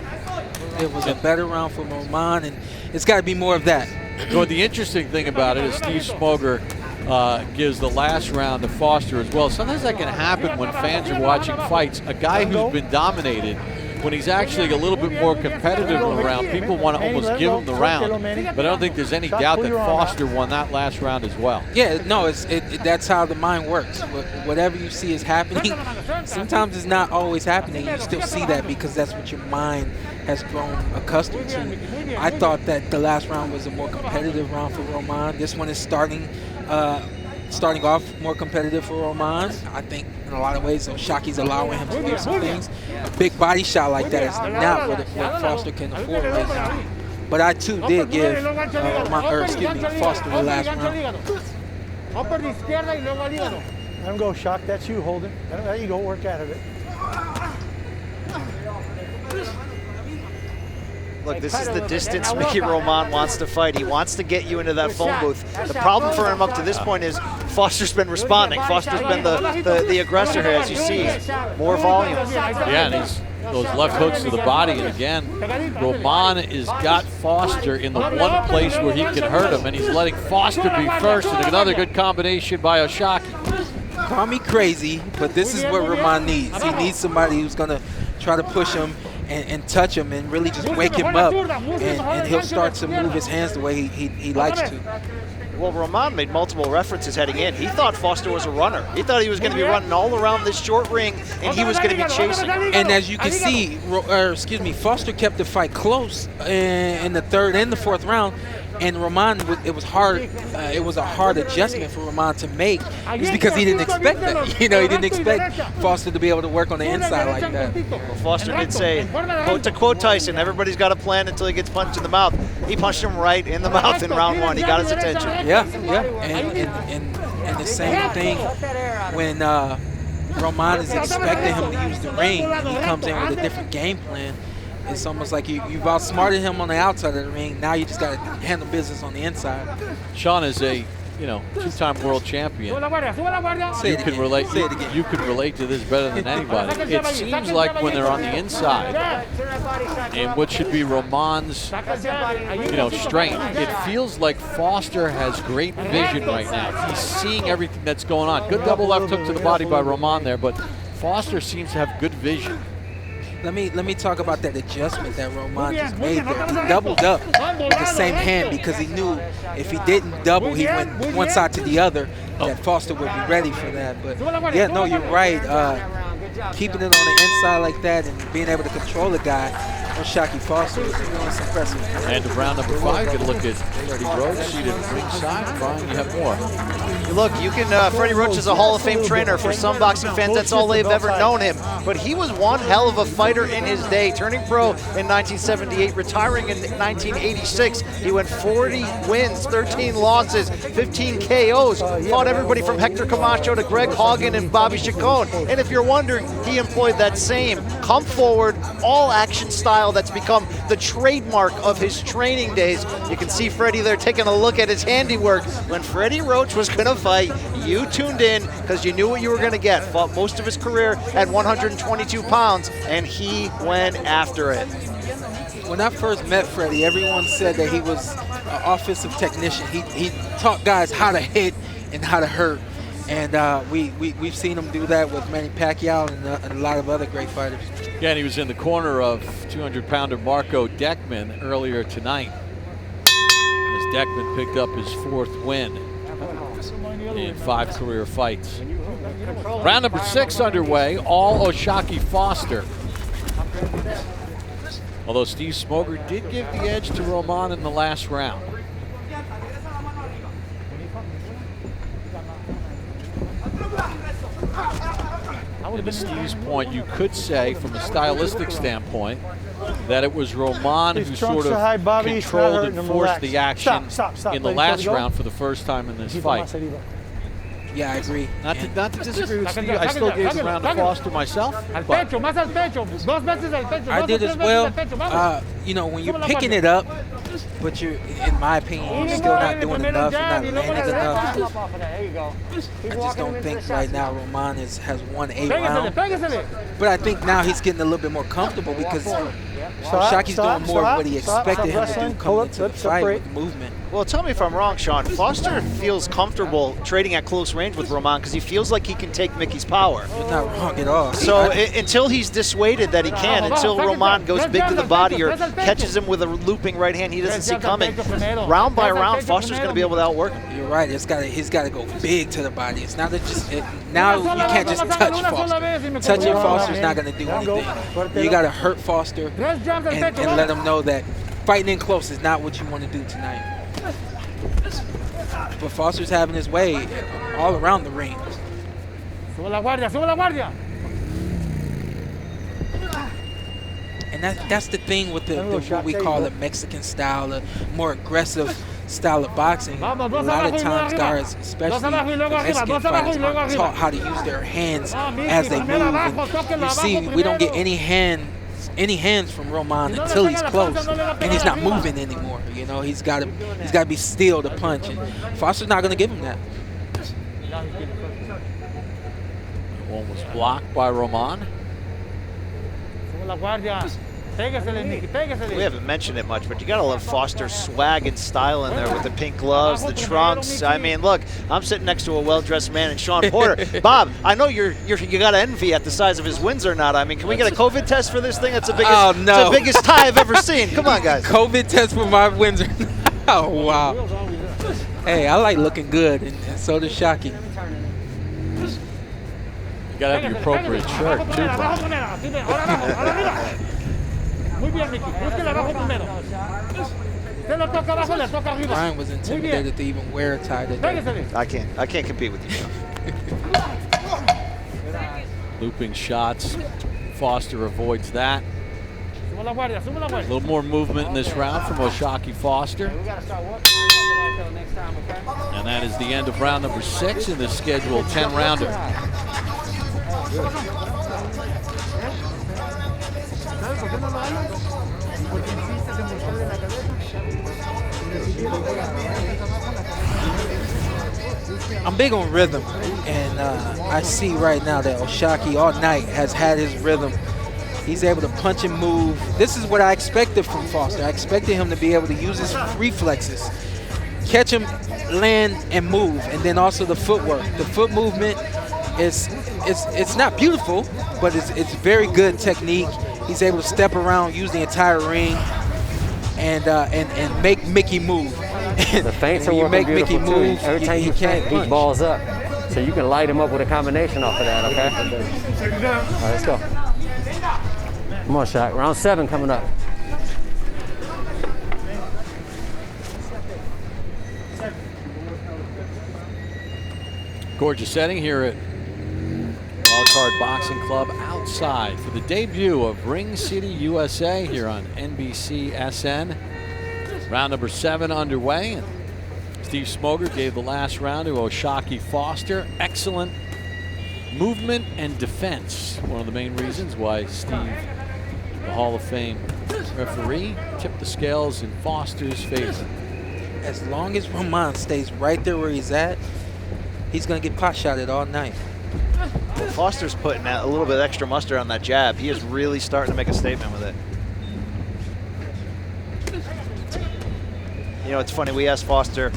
It was a better round for Roman, and it's got to be more of that. So the interesting thing about it is Steve Smoger gives the last round to Foster as well. Sometimes that can happen when fans are watching fights. A guy who's been dominated, when he's actually a little bit more competitive in the round, people want to almost give him the round. But I don't think there's any doubt that Foster won that last round as well. Yeah, no, that's how the mind works. Whatever you see is happening, sometimes it's not always happening. You still see that because that's what your mind has grown accustomed to. I thought that the last round was a more competitive round for Roman. This one is starting off more competitive for Roman. I think in a lot of ways Oshaki's allowing him to do some things. A big body shot like that is not what Foster can afford right now. But I too did give Foster the last round. Let him go, Shock. That's you, Holden. There you go, work out of it. Look, this is the distance Mickey Roman wants to fight. He wants to get you into that phone booth. The problem for him up to this point is Foster's been responding. Foster's been the aggressor here, as you see. More volume. Yeah, and he's those left hooks to the body. And again, Roman has got Foster in the one place where he can hurt him, and he's letting Foster be first. And another good combination by Oshaki. Call me crazy, but this is what Roman needs. He needs somebody who's going to try to push him and touch him and really just wake him up, and he'll start to move his hands the way he likes to. Well, Roman made multiple references heading in. He thought Foster was a runner. He thought he was going to be running all around this short ring, and he was going to be chasing. And as you can see, Foster kept the fight close in the 3rd and the 4th round. And Roman, it was hard. It was a hard adjustment for Roman to make, just because he didn't expect that. He didn't expect Foster to be able to work on the inside like that. Well, Foster did say, to quote Tyson, everybody's got a plan until he gets punched in the mouth. He punched him right in the mouth in round 1. He got his attention. Yeah. And the same thing when Roman is expecting him to use the ring, and he comes in with a different game plan. It's almost like you've outsmarted him on the outside of the ring. Now you just got to handle business on the inside. Sean is a 2-time world champion. You can relate to this better than anybody. It seems like when they're on the inside, and what should be Roman's strength, it feels like Foster has great vision right now. He's seeing everything that's going on. Good double left hook to the body by Roman there, but Foster seems to have good vision. Let me talk about that adjustment that Roman just made there. He doubled up with the same hand because he knew if he didn't double, he went one side to the other, that Foster would be ready for that. But yeah, no, you're right. Keeping it on the inside like that and being able to control the guy, Oshaki Foster is doing some impressive. And of round number 5, get a look at Freddie Roach seated ringside. Brian, you have more. Look, you can. Freddie Roach is a Hall of Fame trainer. For some boxing fans, that's all they've ever known him. But he was one hell of a fighter in his day. Turning pro in 1978, retiring in 1986. He went 40 wins, 13 losses, 15 KOs. Fought everybody from Hector Camacho to Greg Haugen and Bobby Chacon. And if you're wondering, he employed that same come forward, all action style that's become the trademark of his training days. You can see Freddie there taking a look at his handiwork. When Freddie Roach was going to fight, you tuned in because you knew what you were going to get. Fought most of his career at 122 pounds, and he went after it. When I first met Freddie, everyone said that he was an offensive technician. He taught guys how to hit and how to hurt. And we've seen him do that with Manny Pacquiao and a lot of other great fighters. Yeah, and he was in the corner of 200-pounder Marco Deckman earlier tonight, as Deckman picked up his 4th win in 5 career fights. Round number 6 underway, all Oshaki Foster. Although Steve Smoger did give the edge to Roman in the last round. And to Steve's point, you could say, from a stylistic standpoint, that it was Roman who sort of controlled and forced the action in the last round for the first time in this fight. Yeah, I agree. Not to disagree with Steve, I still gave the round to Foster myself. But I did as well. You know, when you're picking it up, but you're, in my opinion, you're still not doing enough, you're not landing enough. I just don't think right now Roman has won a round. But I think now he's getting a little bit more comfortable because Oshaki's doing more of what he expected him to do coming into the fight with the movement. Well, tell me if I'm wrong, Sean. Foster feels comfortable trading at close range with Roman because he feels like he can take Mickey's power. You're not wrong at all. So until he's dissuaded that he can, until Roman goes big to the body or catches him with a looping right hand he doesn't see coming, round by round, Foster's going to be able to outwork him. You're right. He's got to go big to the body. It's not just now you can't just touch Foster. Touching Foster's not going to do anything. You got to hurt Foster and let him know that fighting in close is not what you want to do tonight. But Foster's having his way all around the ring. And that's the thing with what we call the Mexican style, a more aggressive style of boxing. A lot of times guys, especially the Mexican fighters, aren't taught how to use their hands as they move. And you see, we don't get any hands from Roman until he's close, and he's not moving anymore. You know, he's got to be still to punch, and Foster's not going to give him that. One was blocked by Roman. We haven't mentioned it much, but you got to love Foster's swag and style in there with the pink gloves, the trunks. I mean, look, I'm sitting next to a well-dressed man and Sean Porter. Bob, I know you got envy at the size of his wins or not. I mean, can we get a COVID test for this thing? That's the biggest, oh, no. it's the biggest tie I've ever seen. Come on, guys. COVID test for my wins. Oh, wow. Hey, I like looking good, and so does Shocky. You got to have your appropriate shirt, too, Brian. Brian was intimidated to even wear a tie today. I can't compete with you. Looping shots. Foster avoids that. A little more movement in this round from Oshaki Foster. And that is the end of round number 6 in the scheduled 10-rounder. I'm big on rhythm, and I see right now that Oshaki all night has had his rhythm. He's able to punch and move. This is what I expected from Foster. I expected him to be able to use his reflexes, catch him, land, and move, and then also the footwork. The foot movement it's not beautiful, but it's very good technique. He's able to step around, use the entire ring, and make Mickey move. The feints are working beautiful too. Every time you feint, he balls up. So you can light him up with a combination off of that, okay? All right, let's go. Come on, Shaq. Round 7 coming up. Gorgeous setting here at Wildcard Boxing Club outside for the debut of Ring City, USA here on NBCSN. Round number 7 underway. And Steve Smoger gave the last round to Oshaki Foster. Excellent movement and defense. One of the main reasons why Steve, the Hall of Fame referee, tipped the scales in Foster's favor. As long as Roman stays right there where he's at, he's going to get pot shotted all night. Well, Foster's putting a little bit extra mustard on that jab. He is really starting to make a statement with it. You know, it's funny, we asked Foster,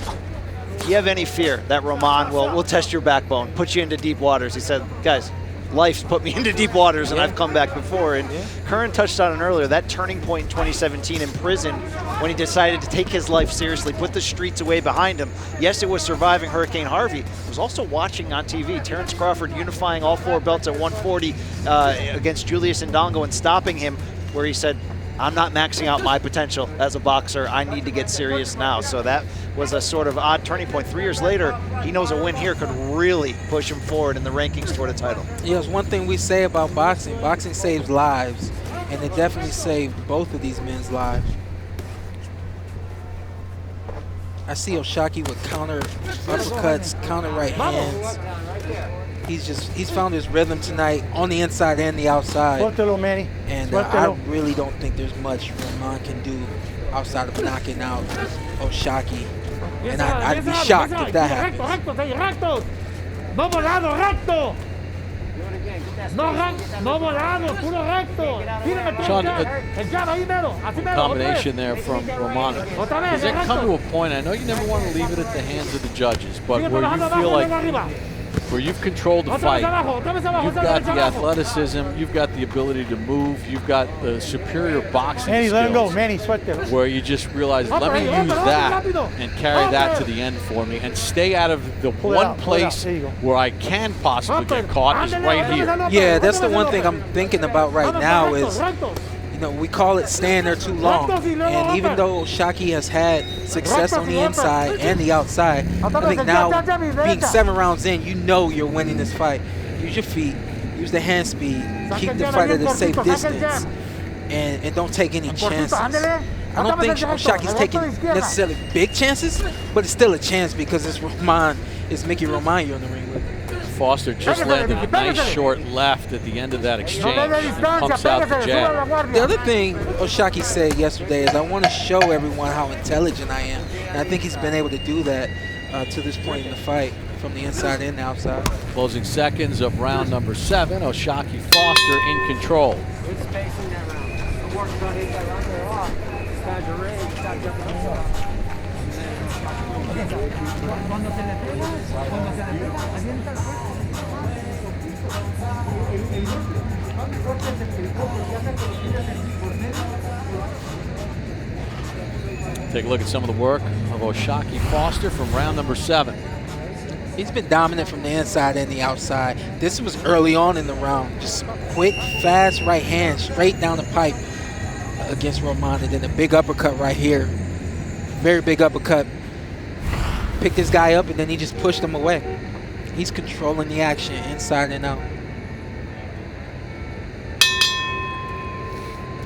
do you have any fear that Roman will test your backbone, put you into deep waters? He said, guys, life's put me into deep waters and I've come back before. And Curran touched on it earlier, that turning point in 2017 in prison when he decided to take his life seriously, put the streets away behind him. Yes, it was surviving Hurricane Harvey. It was also watching on TV Terrence Crawford unifying all 4 belts at 140 against Julius Ndongo and stopping him, where he said, I'm not maxing out my potential as a boxer. I need to get serious now. So that was a sort of odd turning point. 3 years later, he knows a win here could really push him forward in the rankings toward a title. Yeah, it's one thing we say about boxing. Boxing saves lives, and it definitely saved both of these men's lives. I see Oshaki with counter uppercuts, counter right hands. He's found his rhythm tonight on the inside and the outside. And I really don't think there's much Roman can do outside of knocking out Oshaki. And I'd be shocked if that happens. Sean, a combination there from Romano. Does that come to a point, I know you never want to leave it at the hands of the judges, but where you feel like where you've controlled the fight, you've got the athleticism, you've got the ability to move, you've got the superior boxing skills, where you just realize, let me use that and carry that to the end for me and stay out of the one place where I can possibly get caught is right here. Yeah, that's the one thing I'm thinking about right now is, you know, we call it staying there too long. And even though Oshaki has had success on the inside and the outside, I think now, being 7 rounds in, you know you're winning this fight. Use your feet, use the hand speed, keep the fight at a safe distance, and don't take any chances. I don't think Oshaki's taking necessarily big chances, but it's still a chance because it's Mickey Roman you're in the ring with. Foster just landed a nice short left at the end of that exchange and pumps out the jab. The other thing Oshaki said yesterday is, I want to show everyone how intelligent I am. And I think he's been able to do that to this point in the fight, from the inside and the outside. Closing seconds of round number 7, Oshaki Foster in control. Take a look at some of the work of Oshaki Foster from round number 7. He's been dominant from the inside and the outside. This was early on in the round. Just quick, fast right hand straight down the pipe against Roman, and then a big uppercut right here. Very big uppercut. Picked this guy up, and then he just pushed him away. He's controlling the action inside and out.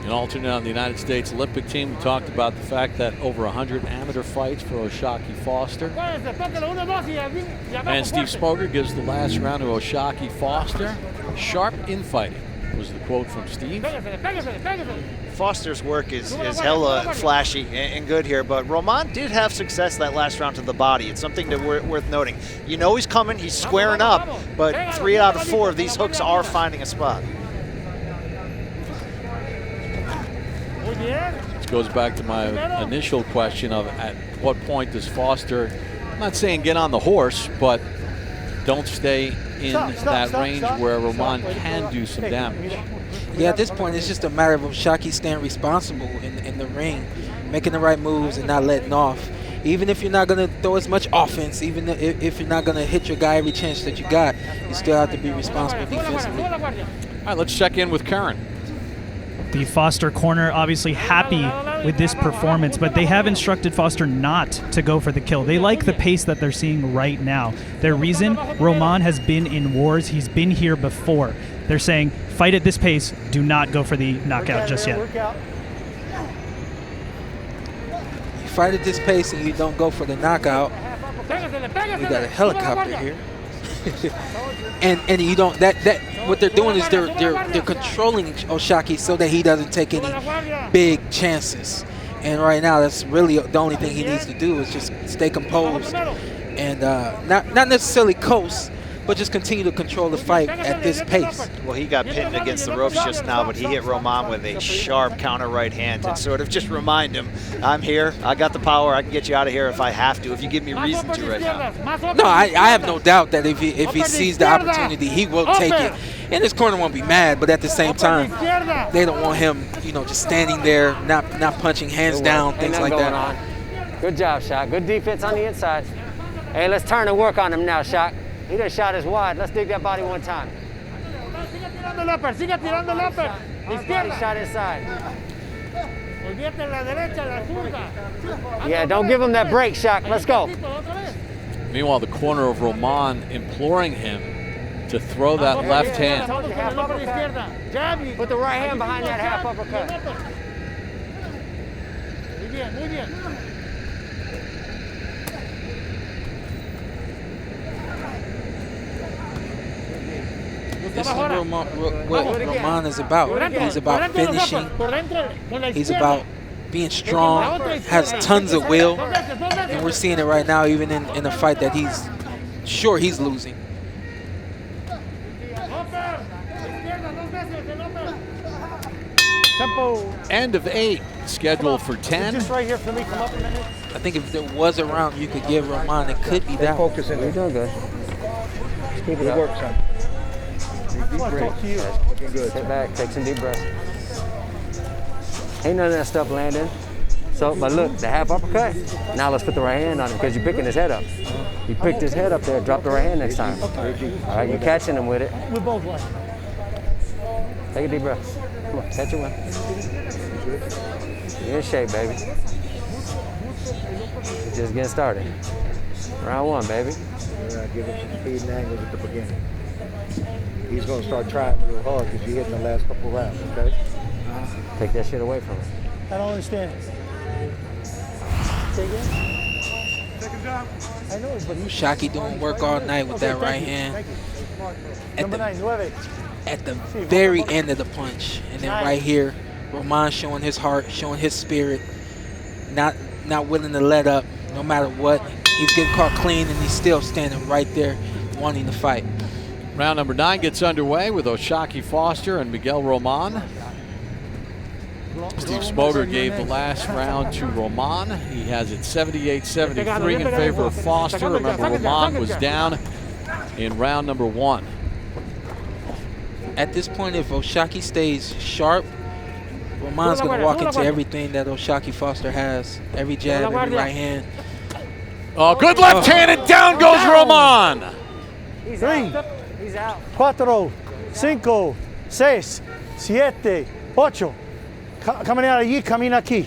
An alternate on the United States Olympic team. We talked about the fact that over 100 amateur fights for Oshaki Foster. And Steve Smoger gives the last round to Oshaki Foster. Sharp infighting was the quote from Steve. Foster's work is hella flashy and good here, but Roman did have success that last round to the body. It's something worth noting. You know he's coming, he's squaring up, but 3 out of 4 of these hooks are finding a spot. This goes back to my initial question of at what point does Foster, I'm not saying get on the horse, but don't stay in that range where Roman can do some damage. Yeah, at this point, it's just a matter of Oshaki staying responsible in the ring, making the right moves and not letting off. Even if you're not going to throw as much offense, even if you're not going to hit your guy every chance that you got, you still have to be responsible defensively. All right, let's check in with Curran. The Foster corner obviously happy with this performance, but they have instructed Foster not to go for the kill. They like the pace that they're seeing right now. Their reason, Roman has been in wars. He's been here before. They're saying, fight at this pace. Do not go for the knockout just yet. You fight at this pace and you don't go for the knockout. We got a helicopter here. and you don't what they're doing is they're controlling Oshaki so that he doesn't take any big chances. And right now, that's really the only thing he needs to do is just stay composed and not necessarily coast, but just continue to control the fight at this pace. Well, he got pinned against the ropes just now, but he hit Roman with a sharp counter right hand and sort of just remind him, I'm here, I got the power, I can get you out of here if I have to, if you give me reason to right now. No, I have no doubt that if he sees the opportunity, he will take it. And his corner won't be mad, but at the same time, they don't want him, just standing there, not punching hands down, things like that. On. Good job, Shaq. Good defense on the inside. Hey, let's turn and work on him now, Shaq. He done shot his wide. Let's dig that body one time. Body shot inside. Yeah, don't give him that break, Shaq. Let's go. Meanwhile, the corner of Roman imploring him to throw that left hand. Put the right hand behind that half uppercut. This is what Roman is about. He's about finishing. He's about being strong, has tons of will. And we're seeing it right now, even in a fight that he's sure he's losing. End of 8, scheduled for 10. Just right here for me. Come up a minute. I think if there was a round you could give Roman, it could be that one. You're doing good. Just keep it up. Good work, son. Deep breaths. Looking good. Sit back, take some deep breaths. Ain't none of that stuff landing. So, but look, the half uppercut. Now let's put the right hand on him because you're picking his head up. You picked his head up there. Drop the right hand next time. All right, you're catching him with it. We're both right. Take a deep breath. Come on, catch it one. You're in shape, baby. You're just getting started. Round 1, baby. Give him some speed and angles at the beginning. He's going to start trying real hard because you hit in the last couple rounds, okay? Take that shit away from him. I don't understand. Say again? Second job. I know, but Shaki doing work all night with that right hand. At the very end of the punch. And then right here, Roman showing his heart, showing his spirit, not willing to let up no matter what. He's getting caught clean and he's still standing right there wanting to fight. Round number 9 gets underway with Oshaki Foster and Miguel Roman. Steve Smoger gave the last round to Roman. He has it 78-73 in favor of Foster. Remember, Roman was down in round number 1. At this point, if Oshaki stays sharp, Roman's going to walk into everything that Oshaki Foster has. Every jab, every right hand. Oh, good left hand, and down goes Roman. He's out. He's out. 4, 5, 6, 7, 8. Camina allí, camina aquí.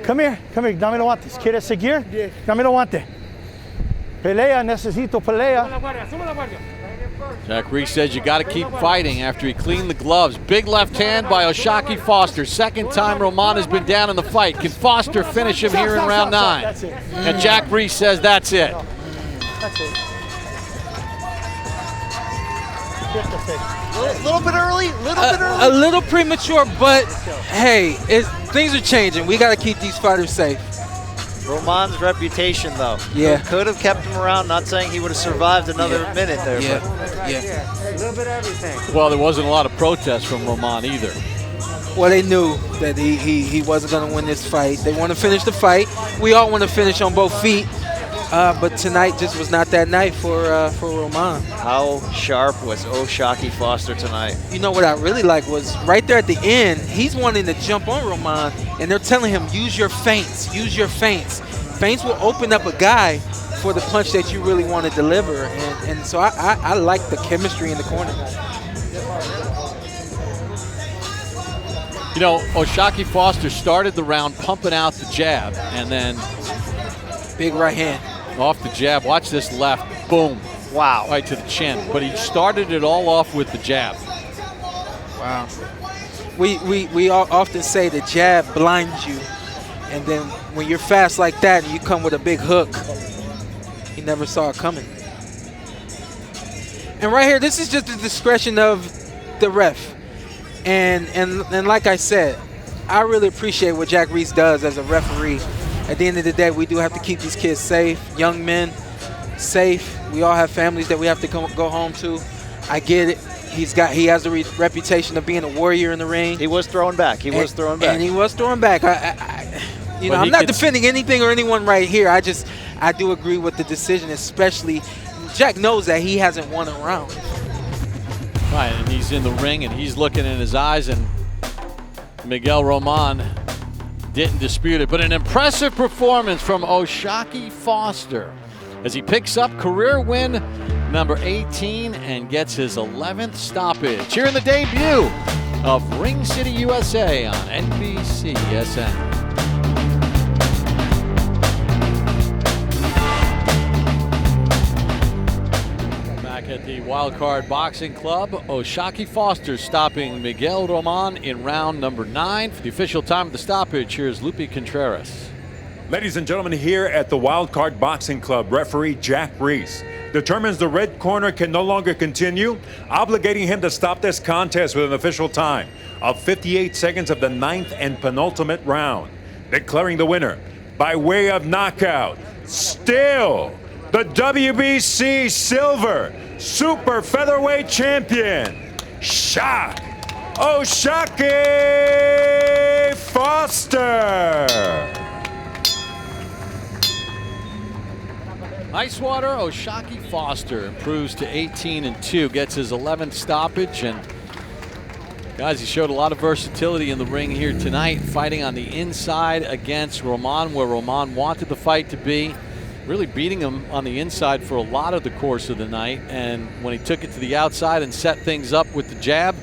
Come here, dame los guantes. ¿Quieres seguir? Dame los guantes. Pelea, necesito pelea. Jack Reese says you got to keep fighting after he cleaned the gloves. Big left hand by Oshaki Foster. Second time Roman has been down in the fight. Can Foster finish him here in round 9? And Jack Reese says that's it. That's it. A little bit early, a little premature, but hey, things are changing. We got to keep these fighters safe. Roman's reputation, though. Yeah. Could have kept him around. Not saying he would have survived another minute there. Yeah. But. A little bit of everything. Well, there wasn't a lot of protest from Roman either. Well, they knew that he wasn't going to win this fight. They want to finish the fight. We all want to finish on both feet. But tonight just was not that night for Roman. How sharp was Oshaki Foster tonight? You know what I really like was right there at the end, he's wanting to jump on Roman, and they're telling him, use your feints, use your feints. Feints will open up a guy for the punch that you really want to deliver. And so I like the chemistry in the corner. You know, Oshaki Foster started the round pumping out the jab, and then big right hand off the jab. Watch this left, boom. Wow. Right to the chin. But he started it all off with the jab. Wow. We all often say the jab blinds you, and then when you're fast like that and you come with a big hook, he never saw it coming. And right here, this is just the discretion of the ref. And like I said, I really appreciate what Jack Reese does as a referee. At the end of the day, we do have to keep these kids safe, young men safe. We all have families that we have to go home to. I get it. He has a reputation of being a warrior in the ring. He was throwing back. And he was throwing back. I'm not defending anything or anyone right here. I do agree with the decision, especially Jack knows that he hasn't won a round. Right, and he's in the ring and he's looking in his eyes, and Miguel Roman didn't dispute it. But an impressive performance from Oshaki Foster as he picks up career win number 18 and gets his 11th stoppage here in the debut of Ring City, USA on NBCSN. At the Wildcard Boxing Club, Oshaki Foster stopping Miguel Roman in round number 9. For the official time of the stoppage, here's Lupe Contreras. Ladies and gentlemen, here at the Wildcard Boxing Club, referee Jack Reese determines the red corner can no longer continue, obligating him to stop this contest with an official time of 58 seconds of the 9th and penultimate round, declaring the winner by way of knockout, still the WBC Silver Super Featherweight Champion, Shock Oshaki Foster. Icewater Oshaki Foster improves to 18-2, gets his 11th stoppage, and guys, he showed a lot of versatility in the ring here tonight, fighting on the inside against Roman, where Roman wanted the fight to be. Really beating him on the inside for a lot of the course of the night, and when he took it to the outside and set things up with the jab,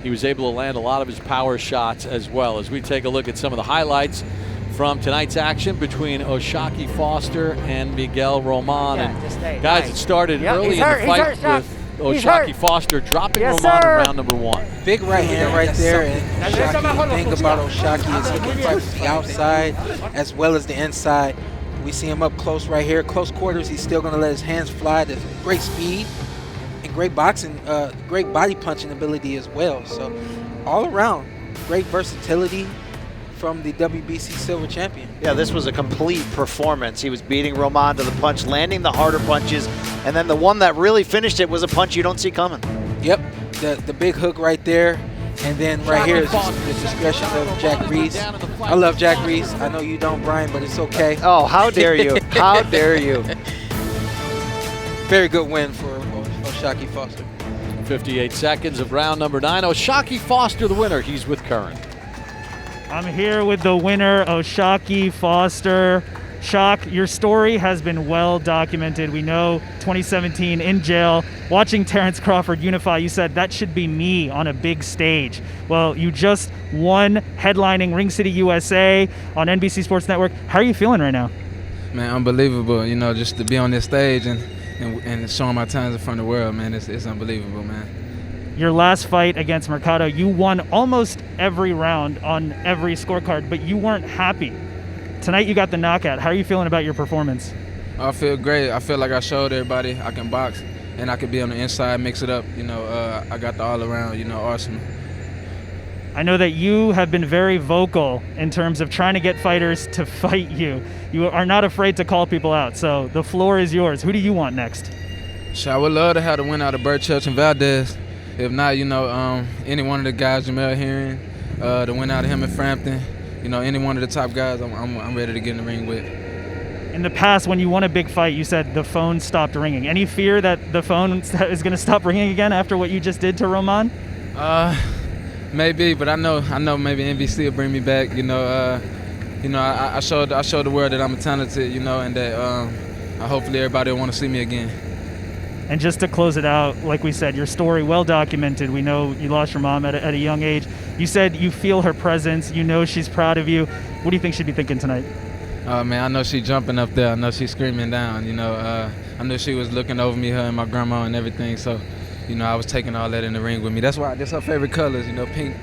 he was able to land a lot of his power shots as well. As we take a look at some of the highlights from tonight's action between Oshaki Foster and Miguel Roman. And guys, it started early in the fight with Oshaki Foster dropping Roman in round number 1. Big right hand right there, and the thing about Oshaki is he can fight from the outside as well as the inside. We see him up close right here, close quarters. He's still going to let his hands fly. There's great speed and great boxing, great body punching ability as well. So all around, great versatility from the WBC Silver Champion. Yeah, this was a complete performance. He was beating Roman to the punch, landing the harder punches, and then the one that really finished it was a punch you don't see coming. Yep, the big hook right there. And then right here is the discretion of Jack Reese. I love Jack Reese. I know you don't, Brian, but it's okay. Oh, how dare you. How dare you. Very good win for Oshaki Foster. 58 seconds of round number 9. Oshaki Foster, the winner. He's with Curran. I'm here with the winner, Oshaki Foster. Shock, your story has been well documented. We know 2017 in jail, watching Terrence Crawford unify, you said that should be me on a big stage. Well, you just won headlining Ring City USA on NBC Sports Network. How are you feeling right now? Man, unbelievable, just to be on this stage and showing my talents in front of the world, man, it's unbelievable, man. Your last fight against Mercado, you won almost every round on every scorecard, but you weren't happy. Tonight you got the knockout. How are you feeling about your performance? I feel great. I feel like I showed everybody I can box and I can be on the inside, mix it up. I got the all-around, arsenal. I know that you have been very vocal in terms of trying to get fighters to fight you. You are not afraid to call people out, so the floor is yours. Who do you want next? I would love to have the win out of Burchurch and Valdez. If not, any one of the guys, Jamel Herring, the win out of him in Frampton. Any one of the top guys, I'm ready to get in the ring with. In the past, when you won a big fight, you said the phone stopped ringing. Any fear that the phone is going to stop ringing again after what you just did to Roman? Maybe, but I know maybe NBC will bring me back. I showed the world that I'm talented, and that hopefully everybody will want to see me again. And just to close it out, like we said, your story well documented. We know you lost your mom at a young age. You said you feel her presence. You know she's proud of you. What do you think she'd be thinking tonight? Oh man, I know she jumping up there. I know she's screaming down. You know, I know she was looking over me, her and my grandma and everything. So, you know, I was taking all that in the ring with me. That's her favorite colors. You know, pink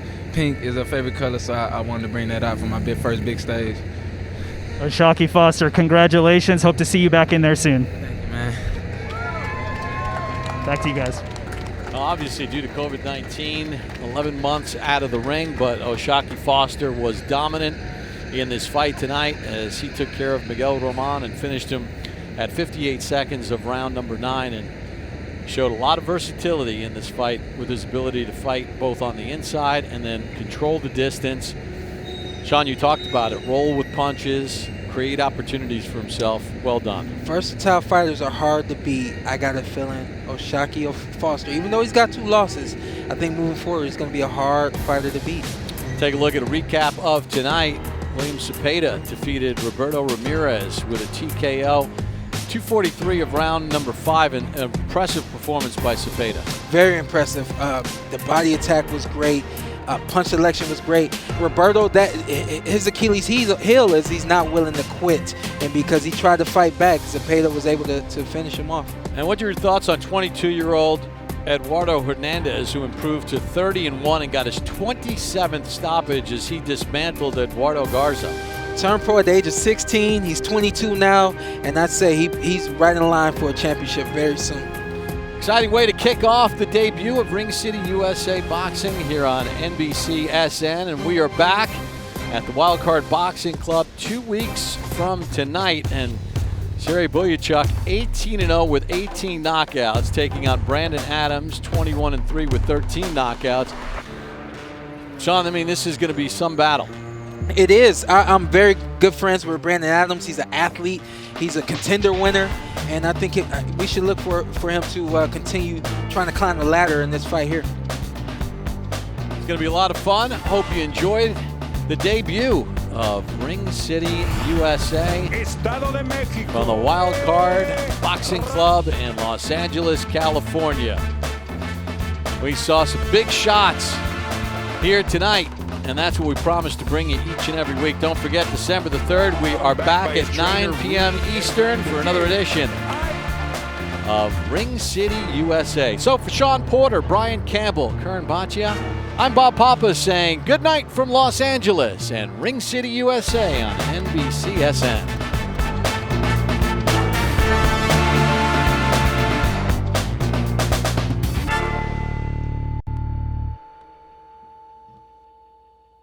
is her favorite color. So I wanted to bring that out for my first big stage. Oshaki Foster, congratulations. Hope to see you back in there soon. Thank you, man. Back to you guys. Well, obviously, due to COVID-19, 11 months out of the ring, but Oshaki Foster was dominant in this fight tonight as he took care of Miguel Roman and finished him at 58 seconds of round number 9, and showed a lot of versatility in this fight with his ability to fight both on the inside and then control the distance. Sean, you talked about it. Roll with punches, create opportunities for himself. Well done. Versatile fighters are hard to beat. I got a feeling Oshaki Foster, even though he's got 2 losses, I think moving forward he's going to be a hard fighter to beat. Take a look at a recap of tonight. William Cepeda defeated Roberto Ramirez with a TKO. 243 of round number 5, an impressive performance by Cepeda. Very impressive. The body attack was great. Punch selection was great. Roberto, his Achilles heel is he's not willing to quit, and because he tried to fight back, Cepeda was able to finish him off. And what are your thoughts on 22-year-old Eduardo Hernandez, who improved to 30-1 and got his 27th stoppage as he dismantled Eduardo Garza? Turned pro at the age of 16. He's 22 now, and I'd say he's right in line for a championship very soon. Exciting way to kick off the debut of Ring City USA Boxing here on NBCSN, and we are back at the Wildcard Boxing Club 2 weeks from tonight, and Sergey Boyachuk 18-0 with 18 knockouts, taking on Brandon Adams 21-3 with 13 knockouts. Sean, I mean, this is going to be some battle. It is. I'm very good friends with Brandon Adams. He's an athlete. He's a contender winner, and I think we should look for him to continue trying to climb the ladder in this fight here. It's going to be a lot of fun. Hope you enjoyed the debut of Ring City USA from the Wild Card Boxing Club in Los Angeles, California. We saw some big shots here tonight, and that's what we promise to bring you each and every week. Don't forget, December the 3rd, we are back at 9 p.m. Eastern for another edition of Ring City USA. So for Sean Porter, Brian Campbell, Kern Baccia, I'm Bob Papa saying good night from Los Angeles and Ring City USA on NBCSN.